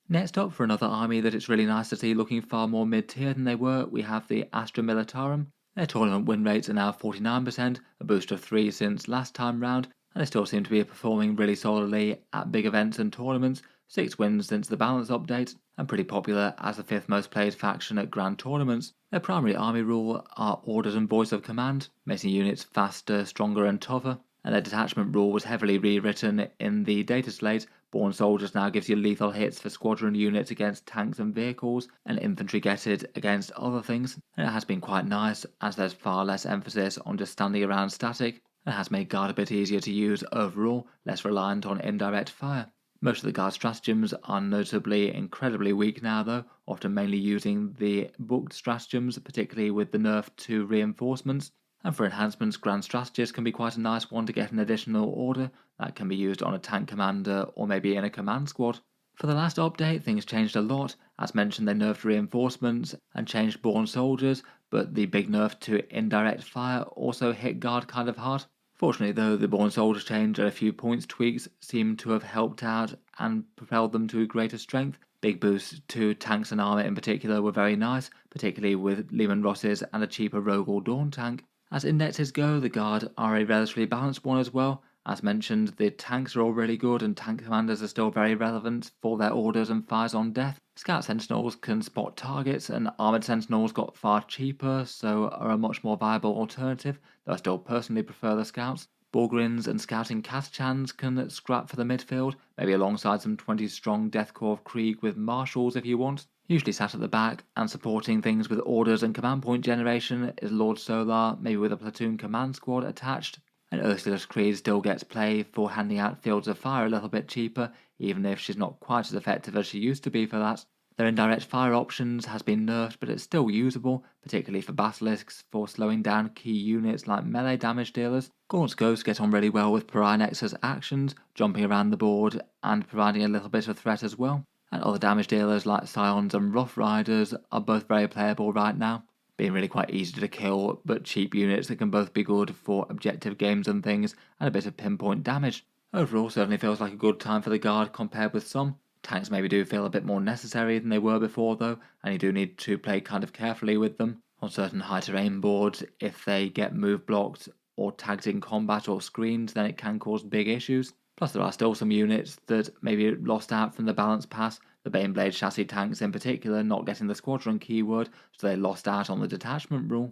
Next up, for another army that it's really nice to see looking far more mid-tier than they were, we have the Astra Militarum. Their tournament win rates are now 49%, a boost of 3 since last time round, and they still seem to be performing really solidly at big events and tournaments, 6 wins since the balance update, and pretty popular as the 5th most played faction at grand tournaments. Their primary army rule are Orders and Voice of Command, making units faster, stronger and tougher, and their detachment rule was heavily rewritten in the data slate. Born Soldiers now gives you lethal hits for squadron units against tanks and vehicles, and infantry get it against other things, and it has been quite nice as there's far less emphasis on just standing around static, and it has made guard a bit easier to use overall, less reliant on indirect fire. Most of the guard stratagems are notably incredibly weak now though, often mainly using the booked stratagems, particularly with the nerf to reinforcements. And for enhancements, Grand Strategist can be quite a nice one to get an additional order that can be used on a tank commander or maybe in a command squad. For the last update, things changed a lot. As mentioned, they nerfed reinforcements and changed Born Soldiers, but the big nerf to indirect fire also hit guard kind of hard. Fortunately though, the Born Soldiers change and a few points tweaks seem to have helped out and propelled them to greater strength. Big boosts to tanks and armour in particular were very nice, particularly with Lehman Rosses and a cheaper Rogue or Dawn tank. As indexes go, the Guard are a relatively balanced one as well. As mentioned, the tanks are all really good and tank commanders are still very relevant for their orders and fires on death. Scout Sentinels can spot targets and Armoured Sentinels got far cheaper, so are a much more viable alternative, though I still personally prefer the Scouts. Borgrins and Scouting Kathchans can scrap for the midfield, maybe alongside some 20 strong Deathcore of Krieg with Marshals if you want. Usually sat at the back and supporting things with orders and command point generation is Lord Solar, maybe with a platoon command squad attached. And Ursula's Creed still gets play for handing out fields of fire a little bit cheaper, even if she's not quite as effective as she used to be for that. Their indirect fire options has been nerfed, but it's still usable, particularly for Basilisks for slowing down key units like melee damage dealers. Gaunt's Ghosts get on really well with Pariah Nexus actions, jumping around the board and providing a little bit of threat as well. And other damage dealers like Scions and Rough Riders are both very playable right now, being really quite easy to kill but cheap units that can both be good for objective games and things and a bit of pinpoint damage. Overall certainly feels like a good time for the Guard compared with some. Tanks maybe do feel a bit more necessary than they were before though, and you do need to play kind of carefully with them. On certain high terrain boards, if they get move blocked or tagged in combat or screened, then it can cause big issues. Plus there are still some units that maybe lost out from the balance pass, the Baneblade chassis tanks in particular not getting the squadron keyword, so they lost out on the detachment rule.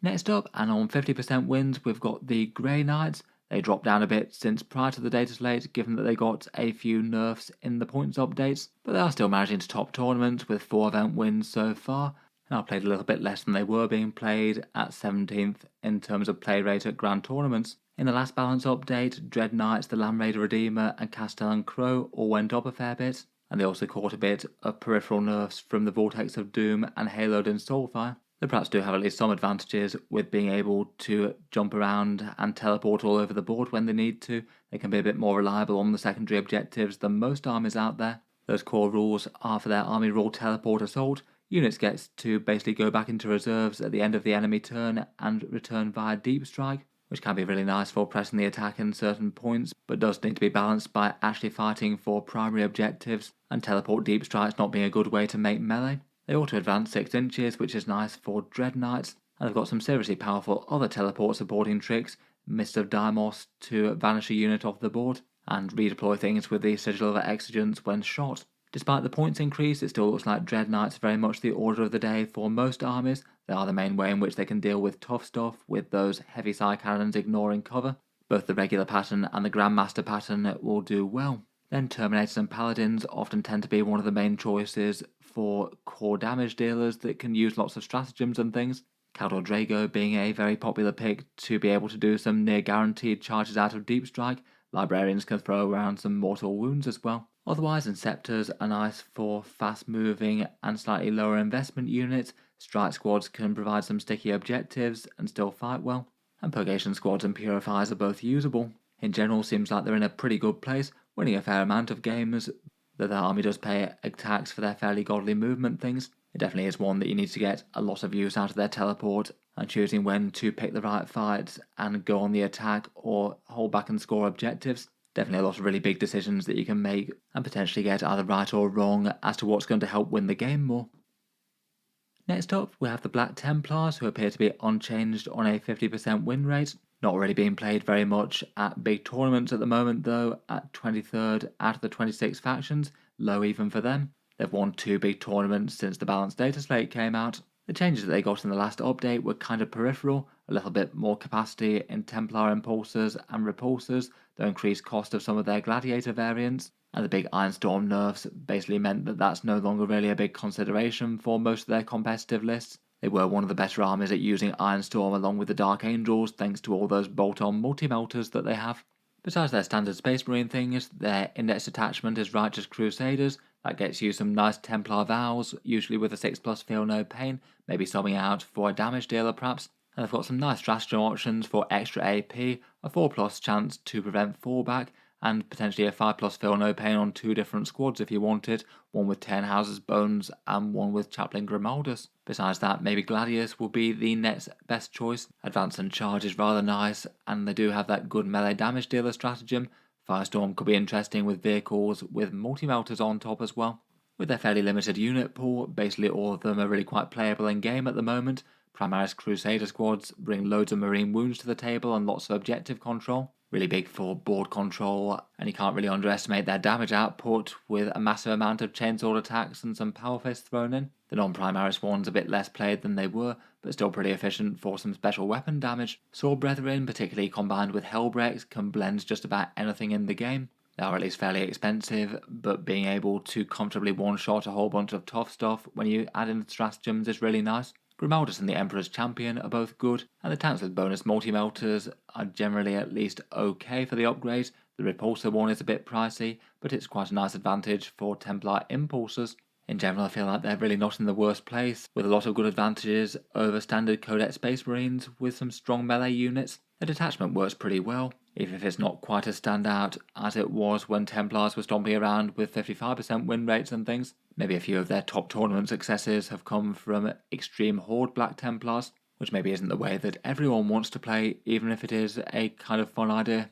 Next up, and on 50% wins, we've got the Grey Knights. They dropped down a bit since prior to the data slate, given that they got a few nerfs in the points updates, but they are still managing to top tournaments with 4 event wins so far. Now played a little bit less than they were being played, at 17th in terms of play rate at grand tournaments. In the last balance update, Dread Knights, the Land Raider Redeemer and Castellan Crow all went up a fair bit, and they also caught a bit of peripheral nerfs from the Vortex of Doom and Haloed in Soulfire. They perhaps do have at least some advantages with being able to jump around and teleport all over the board when they need to. They can be a bit more reliable on the secondary objectives than most armies out there. Those core rules are for their army rule teleport assault. Units get to basically go back into reserves at the end of the enemy turn and return via deep strike, which can be really nice for pressing the attack in certain points, but does need to be balanced by actually fighting for primary objectives, and teleport deep strikes not being a good way to make melee. They auto advance 6 inches, which is nice for Dread Knights, and they've got some seriously powerful other teleport supporting tricks, Mist of Deimos to vanish a unit off the board, and redeploy things with the Sigil of Exigence when shot. Despite the points increase, it still looks like Dread Knights are very much the order of the day for most armies. They are the main way in which they can deal with tough stuff, with those heavy side cannons ignoring cover. Both the regular pattern and the Grandmaster pattern will do well. Then Terminators and Paladins often tend to be one of the main choices for core damage dealers that can use lots of stratagems and things. Caldor Drago being a very popular pick to be able to do some near guaranteed charges out of deep strike. Librarians can throw around some mortal wounds as well. Otherwise, Inceptors are nice for fast moving and slightly lower investment units. Strike squads can provide some sticky objectives and still fight well. And Purgation squads and Purifiers are both usable. In general, seems like they're in a pretty good place, winning a fair amount of games, though the army does pay attacks for their fairly godly movement things. It definitely is one that you need to get a lot of use out of their teleport, and choosing when to pick the right fights and go on the attack or hold back and score objectives. Definitely a lot of really big decisions that you can make and potentially get either right or wrong as to what's going to help win the game more. Next up, we have the Black Templars, who appear to be unchanged on a 50% win rate. Not really being played very much at big tournaments at the moment though, at 23rd out of the 26 factions, low even for them. They've won 2 big tournaments since the balanced data slate came out. The changes that they got in the last update were kind of peripheral, a little bit more capacity in Templar Impulsors and Repulsors, the increased cost of some of their Gladiator variants, and the big Ironstorm nerfs basically meant that that's no longer really a big consideration for most of their competitive lists. They were one of the better armies at using Ironstorm along with the Dark Angels thanks to all those bolt-on multi-melters that they have. Besides their standard Space Marine things, their index attachment is Righteous Crusaders. That gets you some nice Templar vows, usually with a 6+ feel no pain, maybe subbing out for a damage dealer perhaps. And they've got some nice stratagem options for extra AP, a 4+ chance to prevent fallback, and potentially a 5+ feel no pain on 2 different squads if you wanted, one with 10 Houses Bones and one with Chaplain Grimaldus. Besides that, maybe Gladius will be the next best choice. Advance and Charge is rather nice, and they do have that good melee damage dealer stratagem. Firestorm could be interesting with vehicles with multi-melters on top as well. With their fairly limited unit pool, basically all of them are really quite playable in game at the moment. Primaris Crusader squads bring loads of marine wounds to the table and lots of objective control. Really big for board control, and you can't really underestimate their damage output with a massive amount of chainsword attacks and some power fists thrown in. The non-Primaris ones a bit less played than they were, but still pretty efficient for some special weapon damage. Sword Brethren, particularly combined with Hellbreaks, can blend just about anything in the game. They are at least fairly expensive, but being able to comfortably one-shot a whole bunch of tough stuff when you add in stratagems is really nice. Grimaldus and the Emperor's Champion are both good, and the tanks with bonus multi-melters are generally at least okay for the upgrade. The Repulsor one is a bit pricey, but it's quite a nice advantage for Templar Impulsors. In general, I feel like they're really not in the worst place, with a lot of good advantages over standard Codex Space Marines with some strong melee units. The detachment works pretty well, even if it's not quite as standout as it was when Templars were stomping around with 55% win rates and things. Maybe a few of their top tournament successes have come from extreme Horde Black Templars, which maybe isn't the way that everyone wants to play, even if it is a kind of fun idea.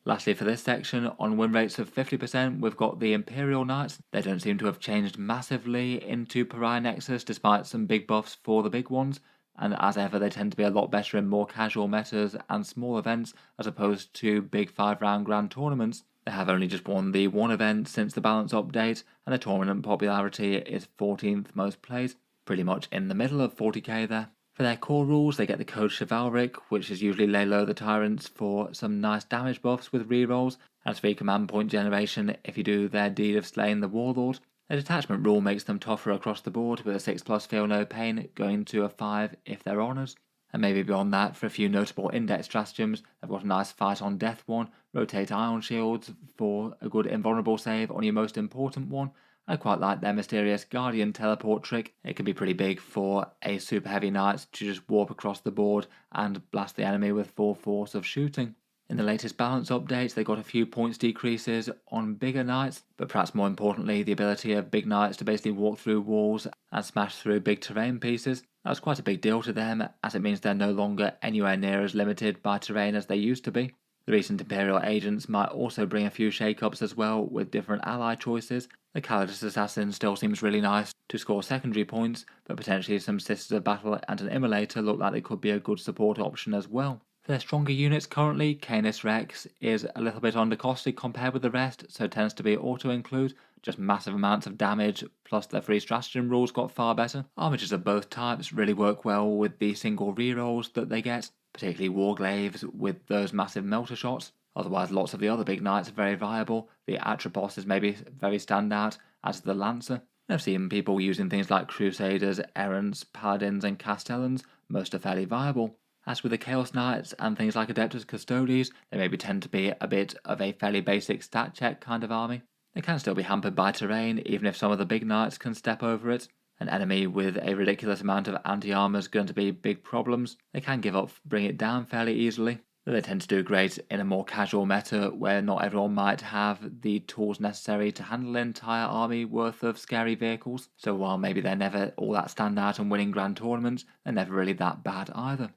Lastly for this section, on win rates of 50%, we've got the Imperial Knights. They don't seem to have changed massively into Pariah Nexus despite some big buffs for the big ones, and as ever they tend to be a lot better in more casual metas and small events as opposed to big 5-round grand tournaments. They have only just won the one event since the balance update, and the tournament popularity is 14th most played, pretty much in the middle of 40k there. For their core rules, they get the code Chivalric, which is usually lay low the tyrants for some nice damage buffs with rerolls, and free command point generation if you do their deed of slaying the warlord. The detachment rule makes them tougher across the board, with a 6+ feel no pain going to a 5 if they're honoured. And maybe beyond that, for a few notable index stratagems, they've got a nice fight on death one, rotate ion shields for a good invulnerable save on your most important one. I quite like their mysterious Guardian teleport trick. It can be pretty big for a super heavy knight to just warp across the board and blast the enemy with full force of shooting. In the latest balance updates, they got a few points decreases on bigger knights, but perhaps more importantly, the ability of big knights to basically walk through walls and smash through big terrain pieces. That's quite a big deal to them, as it means they're no longer anywhere near as limited by terrain as they used to be. The recent Imperial agents might also bring a few shake-ups as well, with different ally choices. The Calidus Assassin still seems really nice to score secondary points, but potentially some Sisters of Battle and an Immolator look like they could be a good support option as well. For their stronger units currently, Canis Rex is a little bit undercosted compared with the rest, so it tends to be auto-include, just massive amounts of damage, plus their free stratagem rules got far better. Armigers of both types really work well with the single rerolls that they get, particularly Warglaves with those massive melter shots. Otherwise, lots of the other big knights are very viable. The Atropos is maybe very standout, as is the Lancer. I've seen people using things like Crusaders, Errants, Paladins and Castellans, most are fairly viable. As with the Chaos Knights and things like Adeptus Custodes, they maybe tend to be a bit of a fairly basic stat check kind of army. They can still be hampered by terrain, even if some of the big knights can step over it. An enemy with a ridiculous amount of anti-armor is going to be big problems. They can give up, bring it down fairly easily. But they tend to do great in a more casual meta where not everyone might have the tools necessary to handle an entire army worth of scary vehicles. So while maybe they're never all that standout and winning grand tournaments, they're never really that bad either.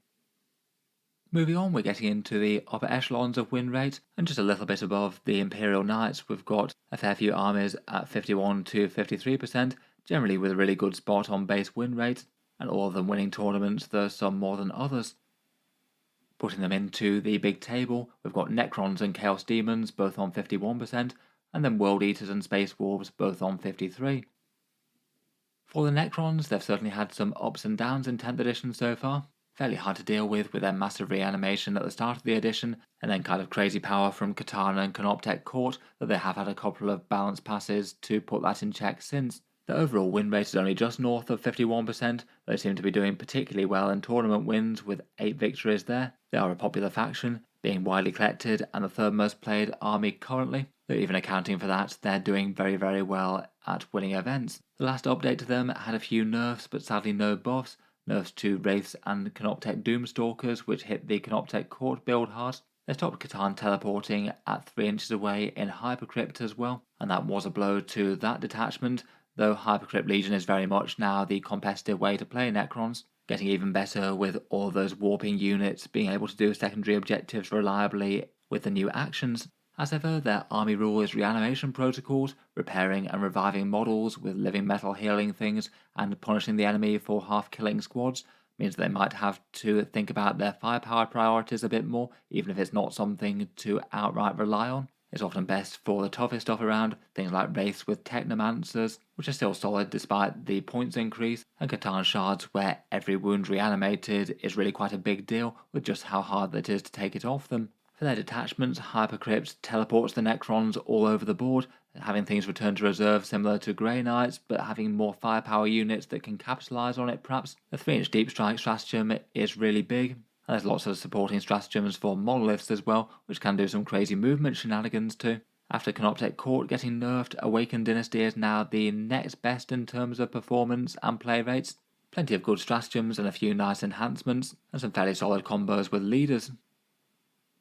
Moving on, we're getting into the upper echelons of win rate, and just a little bit above the Imperial Knights, we've got a fair few armies at 51 to 53%, generally with a really good spot on base win rate, and all of them winning tournaments, though some more than others. Putting them into the big table, we've got Necrons and Chaos Demons both on 51%, and then World Eaters and Space Wolves both on 53%. For the Necrons, they've certainly had some ups and downs in 10th edition so far. Fairly hard to deal with their massive reanimation at the start of the edition, and then kind of crazy power from Katana and Canoptech Court that they have had a couple of balance passes to put that in check since. The overall win rate is only just north of 51%, they seem to be doing particularly well in tournament wins with 8 victories there. They are a popular faction, being widely collected and the third most played army currently. Though even accounting for that, they're doing very, very well at winning events. The last update to them had a few nerfs, but sadly no buffs. Nerfs to Wraiths and Canoptech Doomstalkers, which hit the Canoptech Court build hard. They stopped Catan teleporting at 3 inches away in Hypercrypt as well, and that was a blow to that detachment, though Hypercrypt Legion is very much now the competitive way to play Necrons, getting even better with all those warping units being able to do secondary objectives reliably with the new actions. As ever, their army rule is reanimation protocols, repairing and reviving models with living metal healing things, and punishing the enemy for half-killing squads. Means they might have to think about their firepower priorities a bit more, even if it's not something to outright rely on. It's often best for the toughest stuff around, things like Wraiths with Technomancers, which are still solid despite the points increase, and Catan Shards where every wound reanimated is really quite a big deal with just how hard it is to take it off them. For their detachments, Hypercrypt teleports the Necrons all over the board, having things return to reserve similar to Grey Knights, but having more firepower units that can capitalise on it perhaps. The 3-inch deep strike stratagem is really big, and there's lots of supporting stratagems for monoliths as well, which can do some crazy movement shenanigans too. After Canoptech Court getting nerfed, Awakened Dynasty is now the next best in terms of performance and play rates. Plenty of good stratagems and a few nice enhancements, and some fairly solid combos with leaders.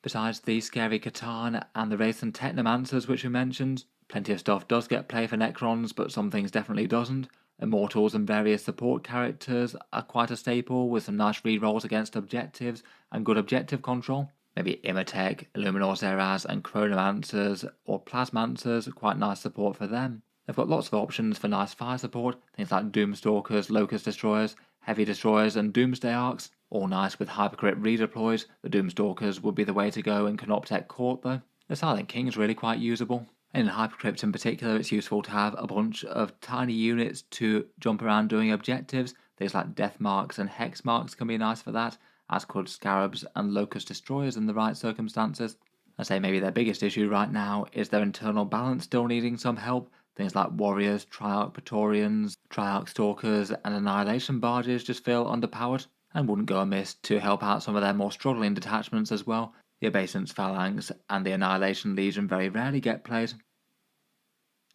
Besides the scary Catan and the Wraiths and Technomancers which we mentioned, plenty of stuff does get play for Necrons, but some things definitely doesn't. Immortals and various support characters are quite a staple, with some nice rerolls against objectives and good objective control. Maybe Imatech, Illuminor Zeraz and Chronomancers or Plasmancers, quite nice support for them. They've got lots of options for nice fire support, things like Doomstalkers, Locust Destroyers, Heavy Destroyers and Doomsday Arcs. All nice with Hypercrypt redeploys. The Doomstalkers would be the way to go in Canoptech Court though. The Silent King is really quite usable. And in Hypercrypt in particular, it's useful to have a bunch of tiny units to jump around doing objectives. Things like Death Marks and Hex Marks can be nice for that, as could Scarabs and Locust Destroyers in the right circumstances. I'd say maybe their biggest issue right now is their internal balance still needing some help. Things like Warriors, Triarch Praetorians, Triarch Stalkers and Annihilation Barges just feel underpowered, and wouldn't go amiss to help out some of their more struggling detachments as well. The Obeisance Phalanx and the Annihilation Legion very rarely get played.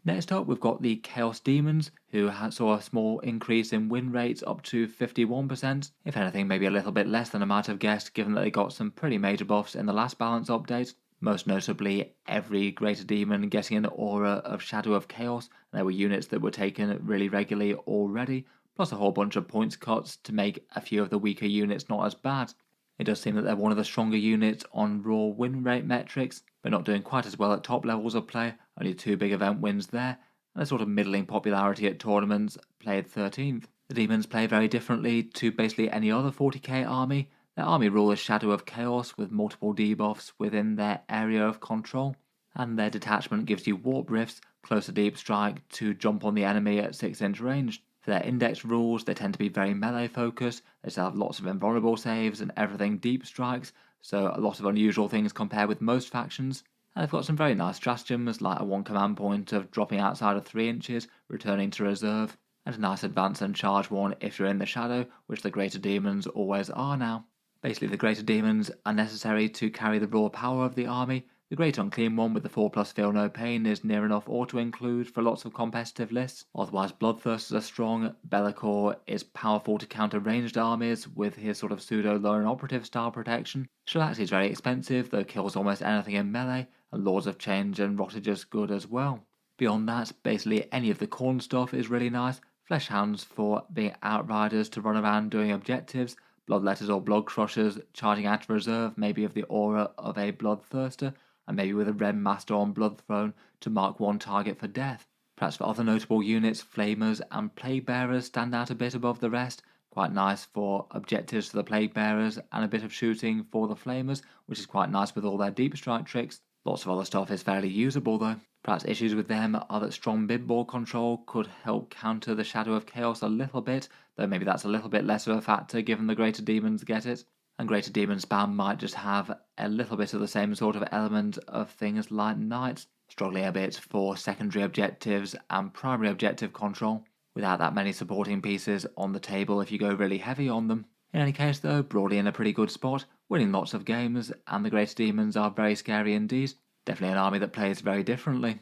Next up, we've got the Chaos Demons, who saw a small increase in win rates up to 51%. If anything, maybe a little bit less than I might have guessed, given that they got some pretty major buffs in the last balance update. Most notably, every Greater Demon getting an aura of Shadow of Chaos. There were units that were taken really regularly already, plus a whole bunch of points cuts to make a few of the weaker units not as bad. It does seem that they're one of the stronger units on raw win rate metrics, but not doing quite as well at top levels of play, only 2 big event wins there, and a sort of middling popularity at tournaments, played 13th. The Demons play very differently to basically any other 40k army. Their army rule is Shadow of Chaos with multiple debuffs within their area of control, and their detachment gives you Warp Rifts, Closer Deep Strike to jump on the enemy at 6-inch range. For their index rules, they tend to be very melee focused. They still have lots of invulnerable saves and everything deep strikes, so a lot of unusual things compared with most factions. And they've got some very nice stratagems, like a 1 command point of dropping outside of 3 inches, returning to reserve, and a nice advance and charge one if you're in the shadow, which the Greater Demons always are now. Basically, the Greater Demons are necessary to carry the raw power of the army. The Great Unclean one with the 4+ Feel No Pain is near enough auto-include for lots of competitive lists. Otherwise, Bloodthirsters are strong. Be'lakor is powerful to counter ranged armies with his sort of pseudo-lone operative style protection. Shalaxi is very expensive, though kills almost anything in melee, and Lords of Change and Rottage's good as well. Beyond that, basically any of the corn stuff is really nice. Fleshhounds for being outriders to run around doing objectives. Bloodletters or Blood Crushers charging out of reserve, maybe of the aura of a Bloodthirster, and maybe with a Red Master on Blood Throne to mark one target for death. Perhaps for other notable units, Flamers and Plague Bearers stand out a bit above the rest. Quite nice for objectives for the Plague Bearers and a bit of shooting for the Flamers, which is quite nice with all their deep strike tricks. Lots of other stuff is fairly usable though. Perhaps issues with them are that strong mid-board control could help counter the Shadow of Chaos a little bit, though maybe that's a little bit less of a factor given the Greater Demons get it. And Greater Demon spam might just have a little bit of the same sort of element of things like Knights, struggling a bit for secondary objectives and primary objective control, without that many supporting pieces on the table if you go really heavy on them. In any case though, broadly in a pretty good spot, winning lots of games, and the Greater Demons are very scary indeed. Definitely an army that plays very differently.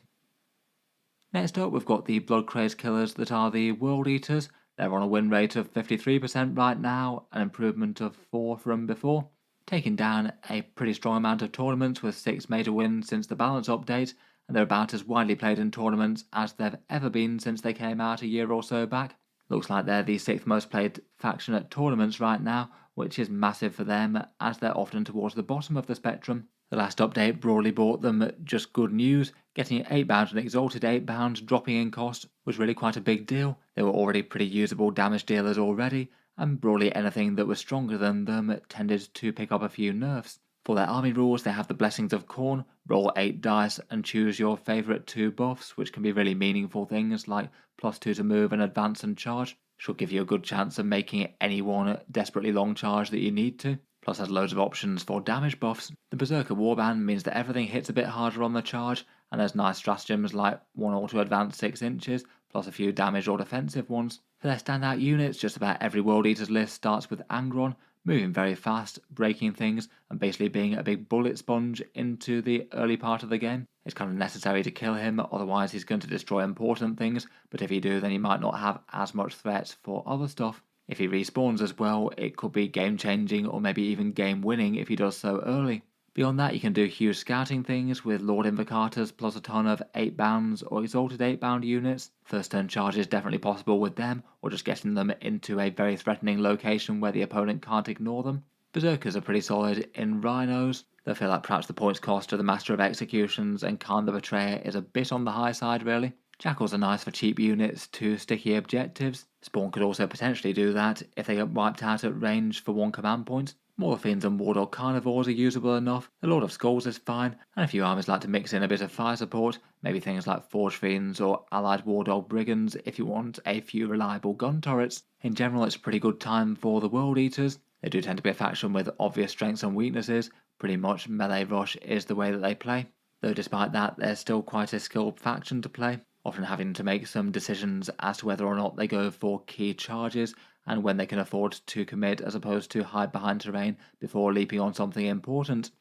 Next up, we've got the Blood Crazed Killers that are the World Eaters. They're on a win rate of 53% right now, an improvement of 4 from before, taking down a pretty strong amount of tournaments with 6 major wins since the balance update, and they're about as widely played in tournaments as they've ever been since they came out a year or so back. Looks like they're the 6th most played faction at tournaments right now, which is massive for them as they're often towards the bottom of the spectrum. The last update broadly brought them just good news. Getting £8 and Exalted £8 dropping in cost was really quite a big deal. They were already pretty usable damage dealers already, and broadly anything that was stronger than them tended to pick up a few nerfs. For their army rules, they have the Blessings of Khorne, roll 8 dice and choose your favourite 2 buffs, which can be really meaningful things like +2 to move and advance and charge. Should give you a good chance of making any one desperately long charge that you need to. Plus has loads of options for damage buffs. The Berserker Warband means that everything hits a bit harder on the charge, and there's nice stratagems like 1 auto advance 6 inches, plus a few damage or defensive ones. For their standout units, just about every World Eaters list starts with Angron, moving very fast, breaking things, and basically being a big bullet sponge into the early part of the game. It's kind of necessary to kill him, otherwise he's going to destroy important things, but if you do, then you might not have as much threats for other stuff. If he respawns as well, it could be game changing or maybe even game winning if he does so early. Beyond that, you can do huge scouting things with Lord Invocators plus a ton of 8 bounds or Exalted 8 bound units. First turn charge is definitely possible with them, or just getting them into a very threatening location where the opponent can't ignore them. Berserkers are pretty solid in Rhinos. They feel like perhaps the points cost of the Master of Executions and Khan the Betrayer is a bit on the high side really. Jackals are nice for cheap units to sticky objectives. Spawn could also potentially do that if they get wiped out at range for 1 command point. Morphines and War Dog Carnivores are usable enough, the Lord of Skulls is fine, and a few armies like to mix in a bit of fire support, maybe things like Forge Fiends or Allied War Dog Brigands if you want a few reliable gun turrets. In general, it's a pretty good time for the World Eaters. They do tend to be a faction with obvious strengths and weaknesses. Pretty much melee rush is the way that they play, though despite that they're still quite a skilled faction to play, often having to make some decisions as to whether or not they go for key charges and when they can afford to commit as opposed to hide behind terrain before leaping on something important.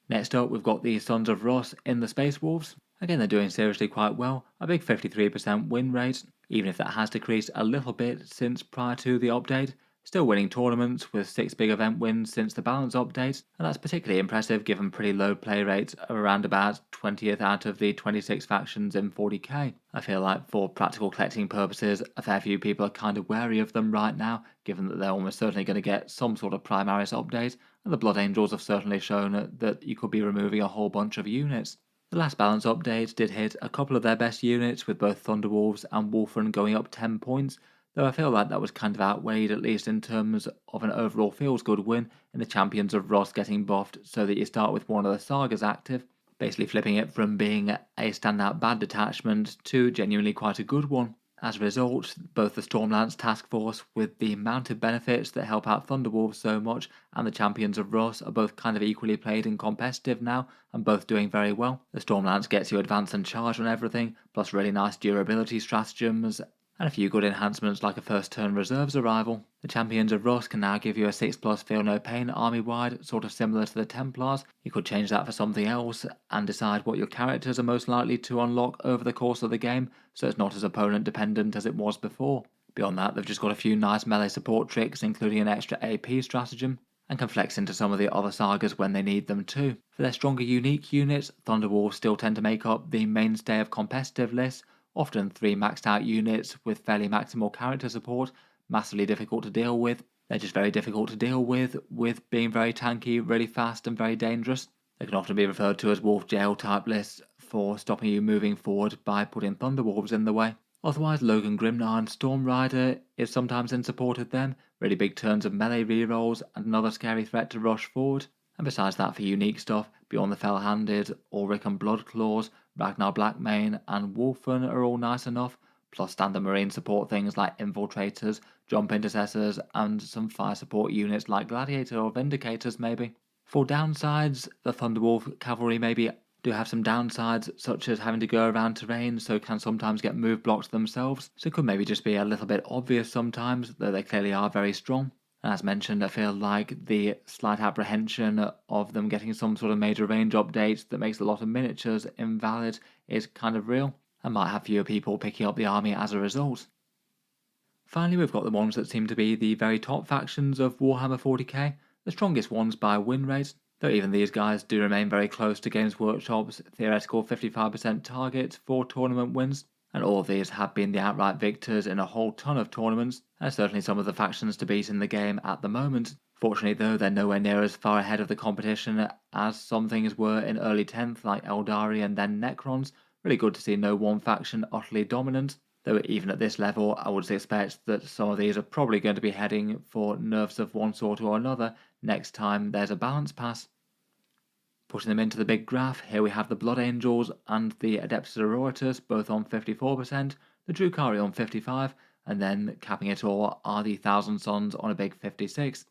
Next up, we've got the Sons of Russ in the Space Wolves. Again, they're doing seriously quite well, a big 53% win rate, even if that has decreased a little bit since prior to the update. Still winning tournaments with 6 big event wins since the balance update, and that's particularly impressive given pretty low play rates of around about 20th out of the 26 factions in 40k. I feel like for practical collecting purposes, a fair few people are kind of wary of them right now, given that they're almost certainly going to get some sort of Primaris update, and the Blood Angels have certainly shown that you could be removing a whole bunch of units. The last balance update did hit a couple of their best units, with both Thunderwolves and Wolfen going up 10 points, though I feel like that was kind of outweighed, at least in terms of an overall feels-good win, in the Champions of Ross getting buffed so that you start with one of the Sagas active, basically flipping it from being a standout bad detachment to genuinely quite a good one. As a result, both the Stormlance Task Force, with the mounted benefits that help out Thunderwolves so much, and the Champions of Ross are both kind of equally played and competitive now, and both doing very well. The Stormlance gets you advance and charge on everything, plus really nice durability stratagems, and a few good enhancements like a first turn reserves arrival. The Champions of Ross can now give you a 6+ feel no pain army wide, sort of similar to the Templars. You could change that for something else and decide what your characters are most likely to unlock over the course of the game, so it's not as opponent dependent as it was before. Beyond that, they've just got a few nice melee support tricks, including an extra AP stratagem, and can flex into some of the other sagas when they need them too. For their stronger unique units, Thunderwolves still tend to make up the mainstay of competitive lists, often 3 maxed out units with fairly maximal character support, massively difficult to deal with. They're just very difficult to deal with being very tanky, really fast and very dangerous. They can often be referred to as Wolf Jail type lists for stopping you moving forward by putting Thunderwolves in the way. Otherwise, Logan Grimnar and Storm Rider is sometimes in support of them, really big turns of melee rerolls and another scary threat to rush forward. And besides that, for unique stuff, Beyond the Fell-Handed, Ulrich and Bloodclaws, Ragnar Blackmane and Wolfen are all nice enough, plus standard marine support things like Infiltrators, Jump Intercessors, and some fire support units like Gladiator or Vindicators maybe. For downsides, the Thunderwolf cavalry maybe do have some downsides, such as having to go around terrain, so can sometimes get move blocked themselves, so it could maybe just be a little bit obvious sometimes, though they clearly are very strong. And as mentioned, I feel like the slight apprehension of them getting some sort of major range update that makes a lot of miniatures invalid is kind of real, and might have fewer people picking up the army as a result. Finally, we've got the ones that seem to be the very top factions of Warhammer 40k, the strongest ones by win rate, though even these guys do remain very close to Games Workshop's theoretical 55% target for tournament wins, and all of these have been the outright victors in a whole ton of tournaments, and certainly some of the factions to beat in the game at the moment. Fortunately though, they're nowhere near as far ahead of the competition as some things were in early 10th like Aeldari and then Necrons. Really good to see no one faction utterly dominant, though even at this level I would expect that some of these are probably going to be heading for nerfs of one sort or another next time there's a balance pass. Putting them into the big graph, here we have the Blood Angels and the Adepta Sororitas both on 54%, the Drukhari on 55%, and then capping it all are the Thousand Sons on a big 56%.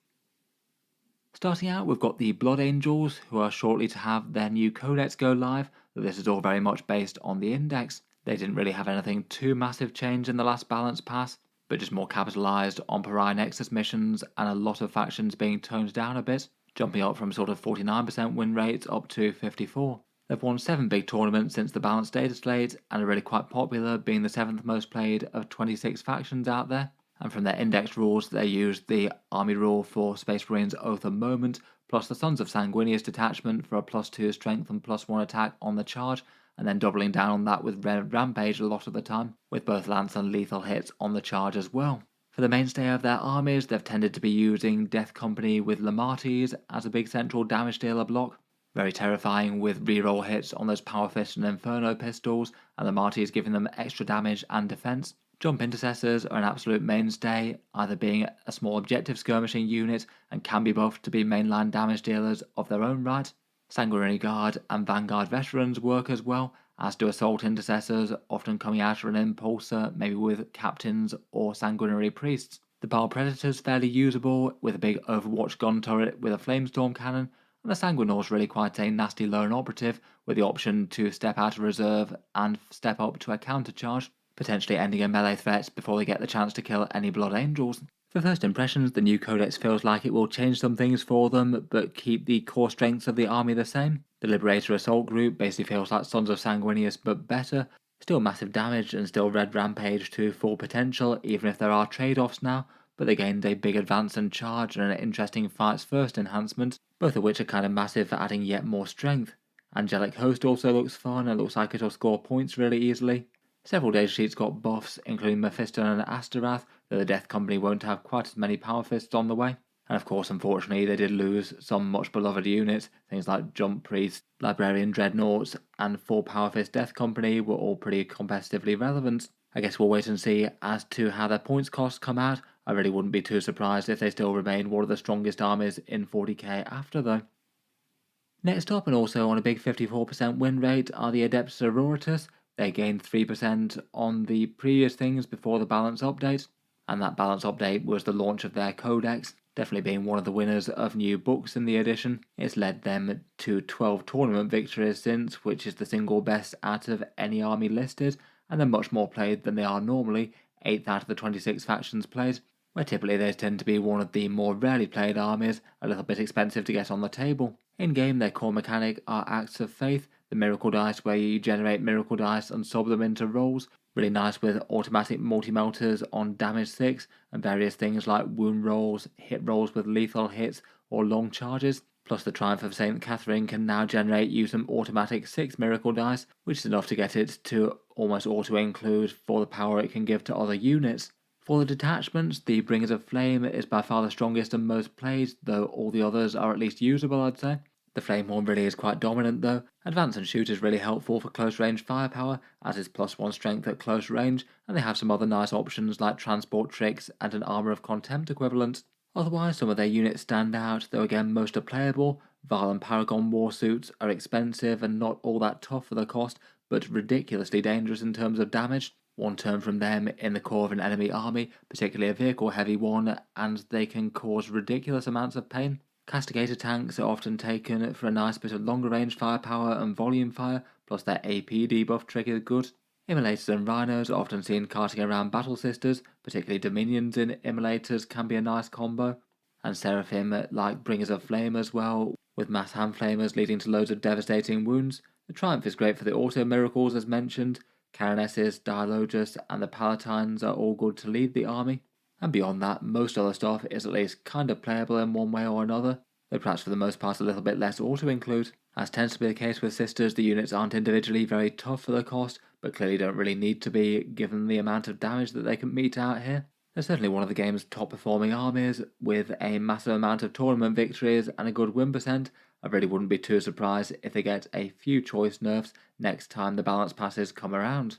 Starting out, we've got the Blood Angels, who are shortly to have their new codex go live, though this is all very much based on the index. They didn't really have anything too massive change in the last balance pass, but just more capitalised on Pariah Nexus missions and a lot of factions being toned down a bit, jumping up from sort of 49% win rates up to 54%. They've won 7 big tournaments since the balanced data slate and are really quite popular, being the 7th most played of 26 factions out there. And from their index rules, they used the Army rule for Space Marines Oath of Moment, plus the Sons of Sanguinius detachment for a +2 strength and +1 attack on the charge, and then doubling down on that with Red Rampage a lot of the time, with both lance and lethal hits on the charge as well. For the mainstay of their armies, they've tended to be using Death Company with Lamartes as a big central damage dealer block. Very terrifying with reroll hits on those Power Fist and Inferno pistols, and Lamartes giving them extra damage and defense. Jump Intercessors are an absolute mainstay, either being a small objective skirmishing unit and can be buffed to be mainline damage dealers of their own right. Sanguinary Guard and Vanguard Veterans work as well, as do Assault Intercessors, often coming out of an Impulsor, maybe with Captains or Sanguinary Priests. The Bile Predator's fairly usable, with a big Overwatch gun turret with a Flamestorm cannon, and the Sanguinor's really quite a nasty lone operative, with the option to step out of reserve and step up to a counter charge, potentially ending a melee threat before they get the chance to kill any Blood Angels. For first impressions, the new codex feels like it will change some things for them, but keep the core strengths of the army the same. The Liberator Assault group basically feels like Sons of Sanguinius but better, still massive damage and still Red Rampage to full potential even if there are trade-offs now, but they gained a big advance and charge and an interesting Fights First enhancement, both of which are kind of massive for adding yet more strength. Angelic Host also looks fun and looks like it'll score points really easily. Several data sheets got buffs, including Mephiston and Asterath, though the Death Company won't have quite as many Power Fists on the way. And of course, unfortunately, they did lose some much beloved units. Things like Jump Priest, Librarian Dreadnoughts, and 4 Power Fist Death Company were all pretty competitively relevant. I guess we'll wait and see as to how their points costs come out. I really wouldn't be too surprised if they still remain one of the strongest armies in 40k after though. Next up, and also on a big 54% win rate, are the Adeptus Sororitas. They gained 3% on the previous things before the balance update, and that balance update was the launch of their codex, definitely being one of the winners of new books in the edition. It's led them to 12 tournament victories since, which is the single best out of any army listed, and they're much more played than they are normally, 8th out of the 26 factions played, where typically they tend to be one of the more rarely played armies, a little bit expensive to get on the table. In game, their core mechanic are Acts of Faith, the miracle dice where you generate miracle dice and sub them into rolls, really nice with automatic multi-melters on damage 6 and various things like wound rolls, hit rolls with lethal hits or long charges, plus the Triumph of St. Catherine can now generate you some automatic 6 miracle dice, which is enough to get it to almost auto-include for the power it can give to other units. For the detachments, the Bringers of Flame is by far the strongest and most played, though all the others are at least usable, I'd say. The Flamehorn really is quite dominant though. Advance and Shoot is really helpful for close range firepower, as is +1 strength at close range, and they have some other nice options like Transport Tricks and an Armour of Contempt equivalent. Otherwise, some of their units stand out, though again most are playable. Val and Paragon Warsuits are expensive and not all that tough for the cost, but ridiculously dangerous in terms of damage. One turn from them in the core of an enemy army, particularly a vehicle-heavy one, and they can cause ridiculous amounts of pain. Castigator tanks are often taken for a nice bit of longer range firepower and volume fire, plus their AP debuff trick is good. Immolators and Rhinos are often seen carting around Battle Sisters, particularly Dominions in Immolators can be a nice combo. and Seraphim like Bringers of Flame as well, with mass hand flamers leading to loads of devastating wounds. The Triumph is great for the auto miracles as mentioned. Caranesses, Dialogus and the Palatines are all good to lead the army. And beyond that, most other stuff is at least kind of playable in one way or another, though perhaps for the most part a little bit less auto-include. As tends to be the case with Sisters, the units aren't individually very tough for the cost, but clearly don't really need to be given the amount of damage that they can mete out here. They're certainly one of the game's top performing armies, with a massive amount of tournament victories and a good win percent. I really wouldn't be too surprised if they get a few choice nerfs next time the balance passes come around.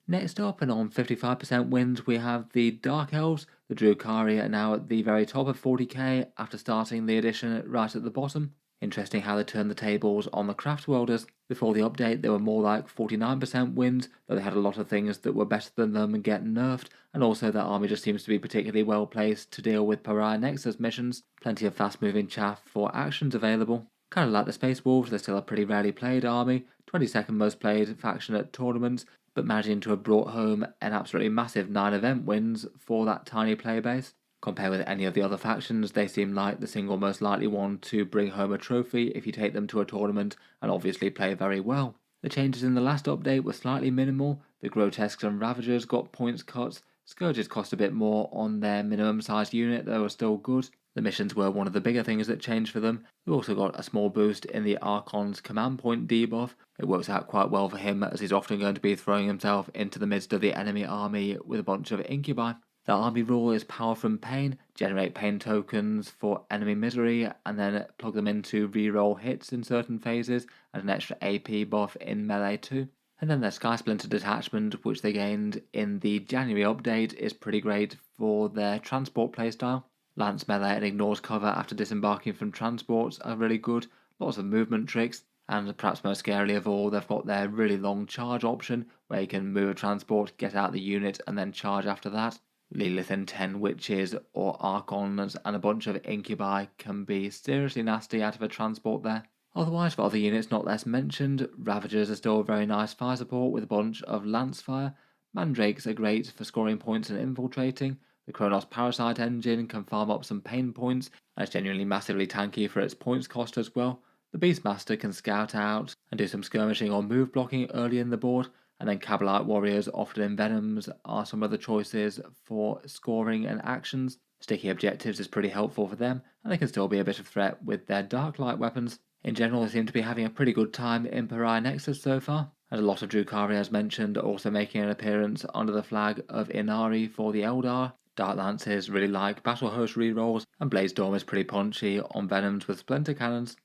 Next up, and on 55% wins, we have the Dark Elves. The Drukhari are now at the very top of 40k after starting the edition right at the bottom. Interesting how they turned the tables on the Craft Welders. Before the update, they were more like 49% wins, though they had a lot of things that were better than them and get nerfed, and also their army just seems to be particularly well placed to deal with Pariah Nexus missions. Plenty of fast moving chaff for actions available. Kind of like the Space Wolves, they're still a pretty rarely played army, 22nd most played faction at tournaments, but managing to have brought home an absolutely massive 9 event wins for that tiny player base. Compared with any of the other factions, they seem like the single most likely one to bring home a trophy if you take them to a tournament, and obviously play very well. The changes in the last update were slightly minimal. The Grotesques and Ravagers got points cuts. Scourges cost a bit more on their minimum sized unit, though were still good. The missions were one of the bigger things that changed for them. They also got a small boost in the Archon's command point debuff. It works out quite well for him, as he's often going to be throwing himself into the midst of the enemy army with a bunch of incubi. The army rule is Power from Pain, generate pain tokens for enemy misery, and then plug them into reroll hits in certain phases, and an extra AP buff in melee too. And then their Sky Splinter detachment, which they gained in the January update, is pretty great for their transport playstyle. Lance melee and ignores cover after disembarking from transports are really good, lots of movement tricks, and perhaps most scarily of all, they've got their really long charge option, where you can move a transport, get out the unit, and then charge after that. Lilith and 10 Witches or Archons and a bunch of Incubi can be seriously nasty out of a transport there. Otherwise, for other units not less mentioned, Ravagers are still a very nice fire support with a bunch of lance fire. Mandrakes are great for scoring points and infiltrating. The Kronos Parasite engine can farm up some pain points, and it's genuinely massively tanky for its points cost as well. The Beastmaster can scout out and do some skirmishing or move blocking early in the board, and then Cabalite Warriors, often in Venoms, are some of the choices for scoring and actions. Sticky Objectives is pretty helpful for them, and they can still be a bit of threat with their Dark Light weapons. In general, they seem to be having a pretty good time in Pariah Nexus so far, and a lot of Drukhari, as mentioned, are also making an appearance under the flag of Inari for the Eldar. Dark Lances really like Battle Host rerolls, and Blaze Storm is pretty punchy on Venoms with Splinter Cannons.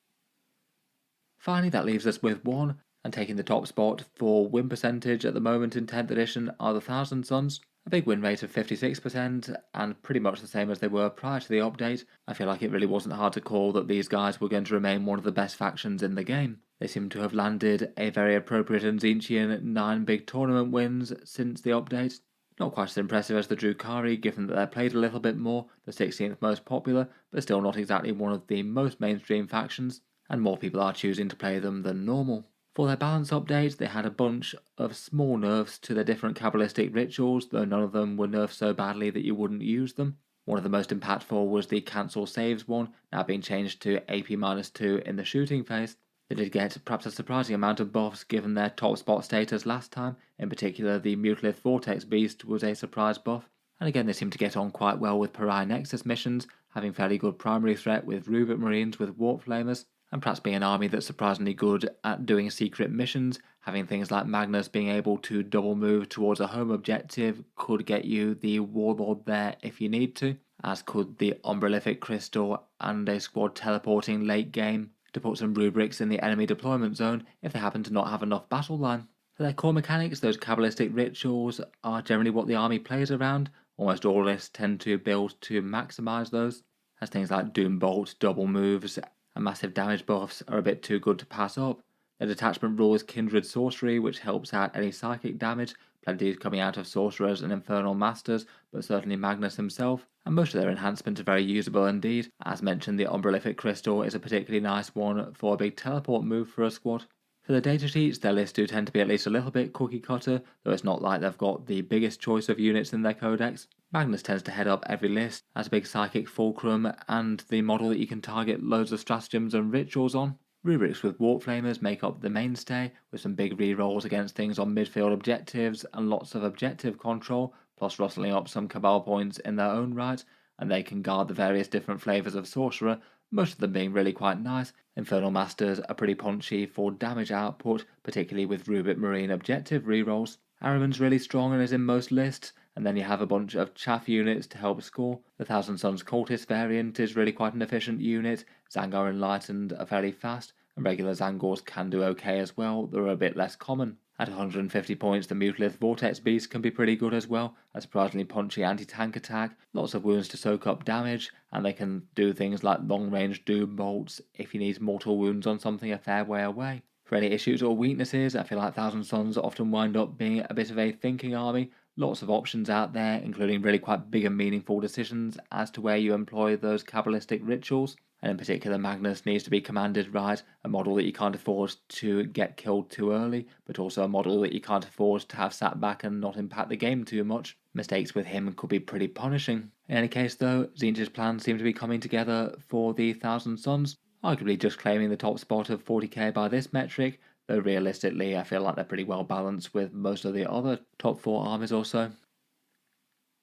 Finally, that leaves us with one, and taking the top spot for win percentage at the moment in 10th edition are the Thousand Sons. A big win rate of 56%, and pretty much the same as they were prior to the update. I feel like it really wasn't hard to call that these guys were going to remain one of the best factions in the game. They seem to have landed a very appropriate and Zinchian 9 big tournament wins since the update. Not quite as impressive as the Drukhari, given that they're played a little bit more, the 16th most popular, but still not exactly one of the most mainstream factions, and more people are choosing to play them than normal. For their balance update, they had a bunch of small nerfs to their different Kabbalistic rituals, though none of them were nerfed so badly that you wouldn't use them. One of the most impactful was the Cancel Saves one, now being changed to AP-2 in the shooting phase. They did get perhaps a surprising amount of buffs given their top spot status last time. In particular, the Mutalith Vortex Beast was a surprise buff. And again, they seem to get on quite well with Pariah Nexus missions, having fairly good primary threat with Rubik Marines with Warp Flamers, and perhaps being an army that's surprisingly good at doing secret missions. Having things like Magnus being able to double move towards a home objective could get you the Warlord there if you need to, as could the Umbralific Crystal and a squad teleporting late game to put some rubrics in the enemy deployment zone if they happen to not have enough battle line. For their core mechanics, those Kabbalistic rituals are generally what the army plays around. Almost all lists tend to build to maximise those, as things like Doom Bolt, double moves, and massive damage buffs are a bit too good to pass up. Their detachment rule is Kindred Sorcery, which helps out any psychic damage, plenty coming out of Sorcerers and Infernal Masters, but certainly Magnus himself, and most of their enhancements are very usable indeed. As mentioned, the Umbralific Crystal is a particularly nice one for a big teleport move for a squad. For For the datasheets, their lists do tend to be at least a little bit cookie cutter, though it's not like they've got the biggest choice of units in their codex. Magnus tends to head up every list as a big psychic fulcrum and the model that you can target loads of stratagems and rituals on. Rubrics with Warp Flamers make up the mainstay, with some big rerolls against things on midfield objectives and lots of objective control, plus rustling up some Cabal points in their own right, and they can guard the various different flavours of Sorcerer, most of them being really quite nice. Infernal Masters are pretty punchy for damage output, particularly with Rubric Marine objective rerolls. Ahriman's really strong and is in most lists, and then you have a bunch of chaff units to help score. The Thousand Suns Cultist variant is really quite an efficient unit. Zangar Enlightened are fairly fast, and regular Zangors can do okay as well, though are a bit less common. At 150 points, the Mutalith Vortex Beast can be pretty good as well, a surprisingly punchy anti-tank attack, lots of wounds to soak up damage, and they can do things like long-range Doom Bolts if you need mortal wounds on something a fair way away. For any issues or weaknesses, I feel like Thousand Suns often wind up being a bit of a thinking army. Lots of options out there, including really quite big and meaningful decisions as to where you employ those Kabbalistic rituals. And in particular, Magnus needs to be commanded right, a model that you can't afford to get killed too early, but also a model that you can't afford to have sat back and not impact the game too much. Mistakes with him could be pretty punishing. In any case though, Tzeentch's plans seem to be coming together for the Thousand Suns, arguably just claiming the top spot of 40k by this metric, though realistically I feel like they're pretty well balanced with most of the other top 4 armies or so.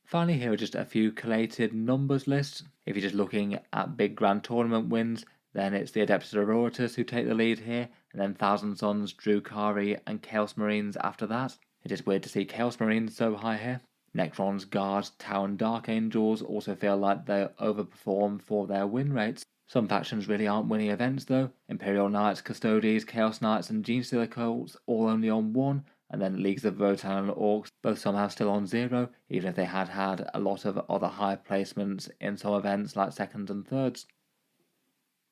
Finally, here are just a few collated numbers lists. If you're just looking at big grand tournament wins, then it's the Adepta Sororitas who take the lead here, and then Thousand Suns, Drukhari, and Chaos Marines after that. It is weird to see Chaos Marines so high here. Necrons, Guards, Tau, and Dark Angels also feel like they overperform for their win rates. Some factions really aren't winning events though. Imperial Knights, Custodes, Chaos Knights, and Genestealer Cults all only on 1, and then Leagues of Votann and Orks both somehow still on 0, even if they had a lot of other high placements in some events like 2nds and 3rds.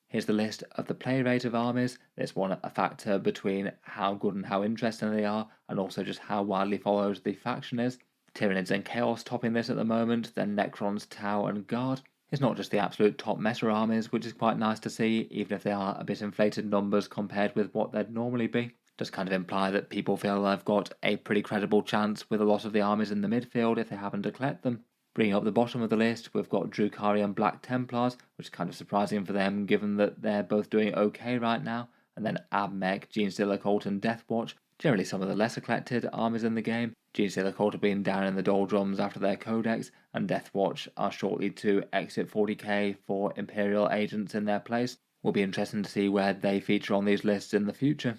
Here's the list of the play rate of armies. There's one a factor between how good and how interesting they are, and also just how widely followed the faction is. Tyranids and Chaos topping this at the moment, then Necrons, Tau, and Guard. It's not just the absolute top meta armies, which is quite nice to see, even if they are a bit inflated numbers compared with what they'd normally be. Does kind of imply that people feel they've got a pretty credible chance with a lot of the armies in the midfield if they happen to collect them. Bringing up the bottom of the list, we've got Drukhari and Black Templars, which is kind of surprising for them given that they're both doing okay right now, and then Abmech, Genestealer Cult, and Deathwatch, generally some of the lesser collected armies in the game. Genestealer Cult have been down in the doldrums after their codex, and Deathwatch are shortly to exit 40k for Imperial agents in their place. Will be interesting to see where they feature on these lists in the future.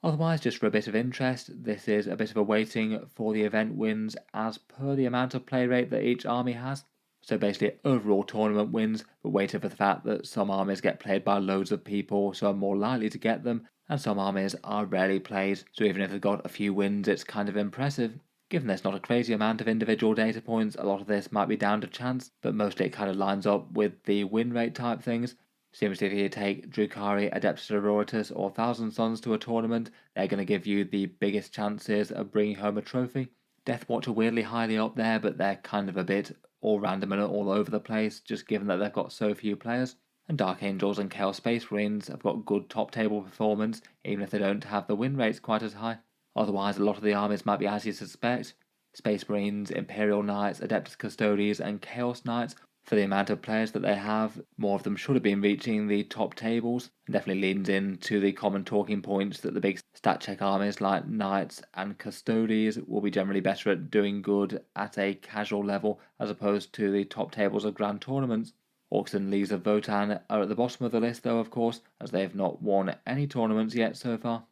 Otherwise, just for a bit of interest, this is a bit of a weighting for the event wins as per the amount of play rate that each army has. So basically overall tournament wins, but weighted for the fact that some armies get played by loads of people, so are more likely to get them, and some armies are rarely played, so even if they've got a few wins, it's kind of impressive. Given there's not a crazy amount of individual data points, a lot of this might be down to chance, but mostly it kind of lines up with the win rate type things. Seriously, if you take Drukhari, Adeptus Sororitas, or Thousand Suns to a tournament, they're going to give you the biggest chances of bringing home a trophy. Deathwatch are weirdly highly up there, but they're kind of a bit all random and all over the place, just given that they've got so few players. And Dark Angels and Chaos Space Marines have got good top table performance, even if they don't have the win rates quite as high. Otherwise, a lot of the armies might be as you suspect. Space Marines, Imperial Knights, Adeptus Custodes, and Chaos Knights, for the amount of players that they have, more of them should have been reaching the top tables, and definitely leans into the common talking points that the big stat check armies like Knights and Custodes will be generally better at doing good at a casual level as opposed to the top tables of grand tournaments. Orks and Leagues of Votann are at the bottom of the list though, of course, as they have not won any tournaments yet so far.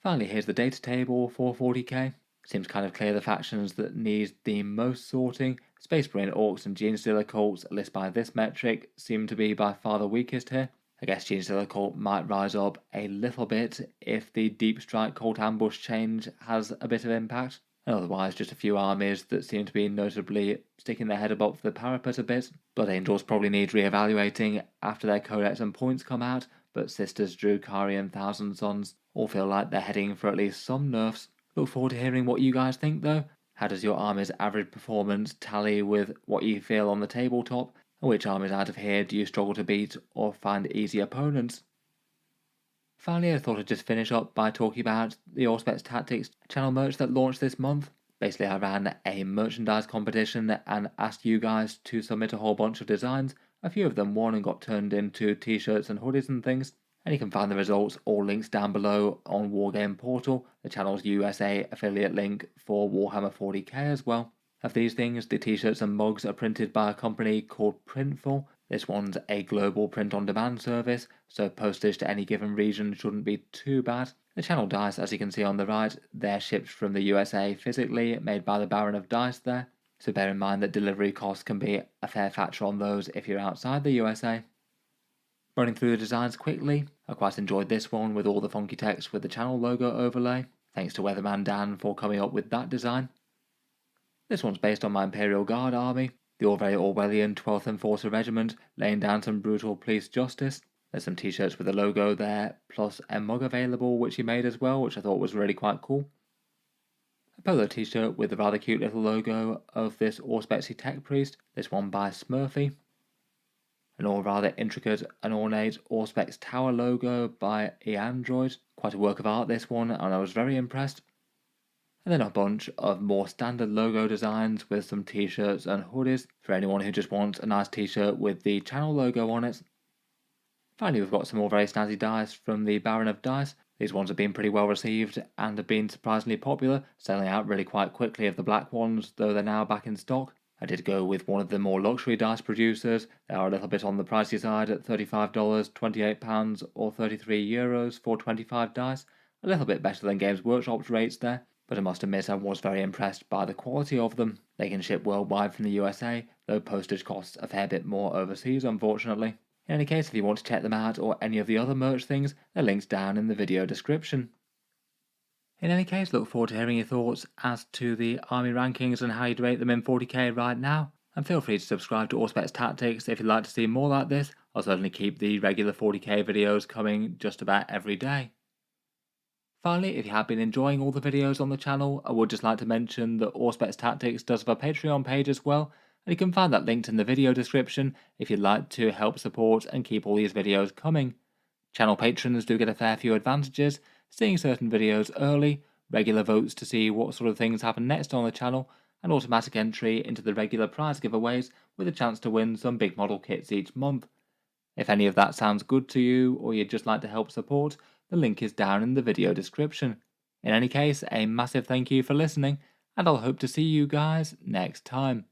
Finally, here's the data table for 40k. Seems kind of clear the factions that need the most sorting. Space Marine, Orks, and Genestealer Cults, at least by this metric, seem to be by far the weakest here. I guess Genestealer Cult might rise up a little bit if the Deep Strike Cult Ambush change has a bit of impact. And otherwise, just a few armies that seem to be notably sticking their head above the parapet a bit. Blood Angels probably need re-evaluating after their codex and points come out, but Sisters, Drukhari, and Thousand Suns all feel like they're heading for at least some nerfs. Look forward to hearing what you guys think though. How does your army's average performance tally with what you feel on the tabletop? And which armies out of here do you struggle to beat or find easy opponents? Finally, I thought I'd just finish up by talking about the Auspex Tactics channel merch that launched this month. Basically, I ran a merchandise competition and asked you guys to submit a whole bunch of designs. A few of them won and got turned into t-shirts and hoodies and things. And you can find the results or links down below on Wargame Portal, the channel's USA affiliate link for Warhammer 40K as well. Of these things, the t-shirts and mugs are printed by a company called Printful. This one's a global print-on-demand service, so postage to any given region shouldn't be too bad. The channel dice, as you can see on the right, they're shipped from the USA physically, made by the Baron of Dice there, so bear in mind that delivery costs can be a fair factor on those if you're outside the USA. Running through the designs quickly, I quite enjoyed this one with all the funky text with the channel logo overlay. Thanks to Weatherman Dan for coming up with that design. This one's based on my Imperial Guard army, the all very Orwellian 12th Enforcer Regiment, laying down some brutal police justice. There's some t-shirts with the logo there, plus a mug available which he made as well, which I thought was really quite cool. A polo t-shirt with the rather cute little logo of this Auspexy Tech Priest, this one by Smurfy. An all rather intricate and ornate Auspex Tower logo by eAndroid, quite a work of art this one, and I was very impressed. And then a bunch of more standard logo designs with some t-shirts and hoodies for anyone who just wants a nice t-shirt with the channel logo on it. Finally, we've got some more very snazzy dice from the Baron of Dice. These ones have been pretty well received and have been surprisingly popular, selling out really quite quickly of the black ones, though they're now back in stock. I did go with one of the more luxury dice producers. They are a little bit on the pricey side at $35, £28 or €33 for 25 dice. A little bit better than Games Workshop's rates there, but I must admit I was very impressed by the quality of them. They can ship worldwide from the USA, though postage costs a fair bit more overseas unfortunately. In any case, if you want to check them out or any of the other merch things, the link's down in the video description. In any case, look forward to hearing your thoughts as to the army rankings and how you'd rate them in 40k right now. And feel free to subscribe to Auspex Tactics if you'd like to see more like this. I'll certainly keep the regular 40k videos coming just about every day. Finally, if you have been enjoying all the videos on the channel, I would just like to mention that Auspex Tactics does have a Patreon page as well, and you can find that linked in the video description if you'd like to help support and keep all these videos coming. Channel patrons do get a fair few advantages, seeing certain videos early, regular votes to see what sort of things happen next on the channel, and automatic entry into the regular prize giveaways with a chance to win some big model kits each month. If any of that sounds good to you, or you'd just like to help support, the link is down in the video description. In any case, a massive thank you for listening, and I'll hope to see you guys next time.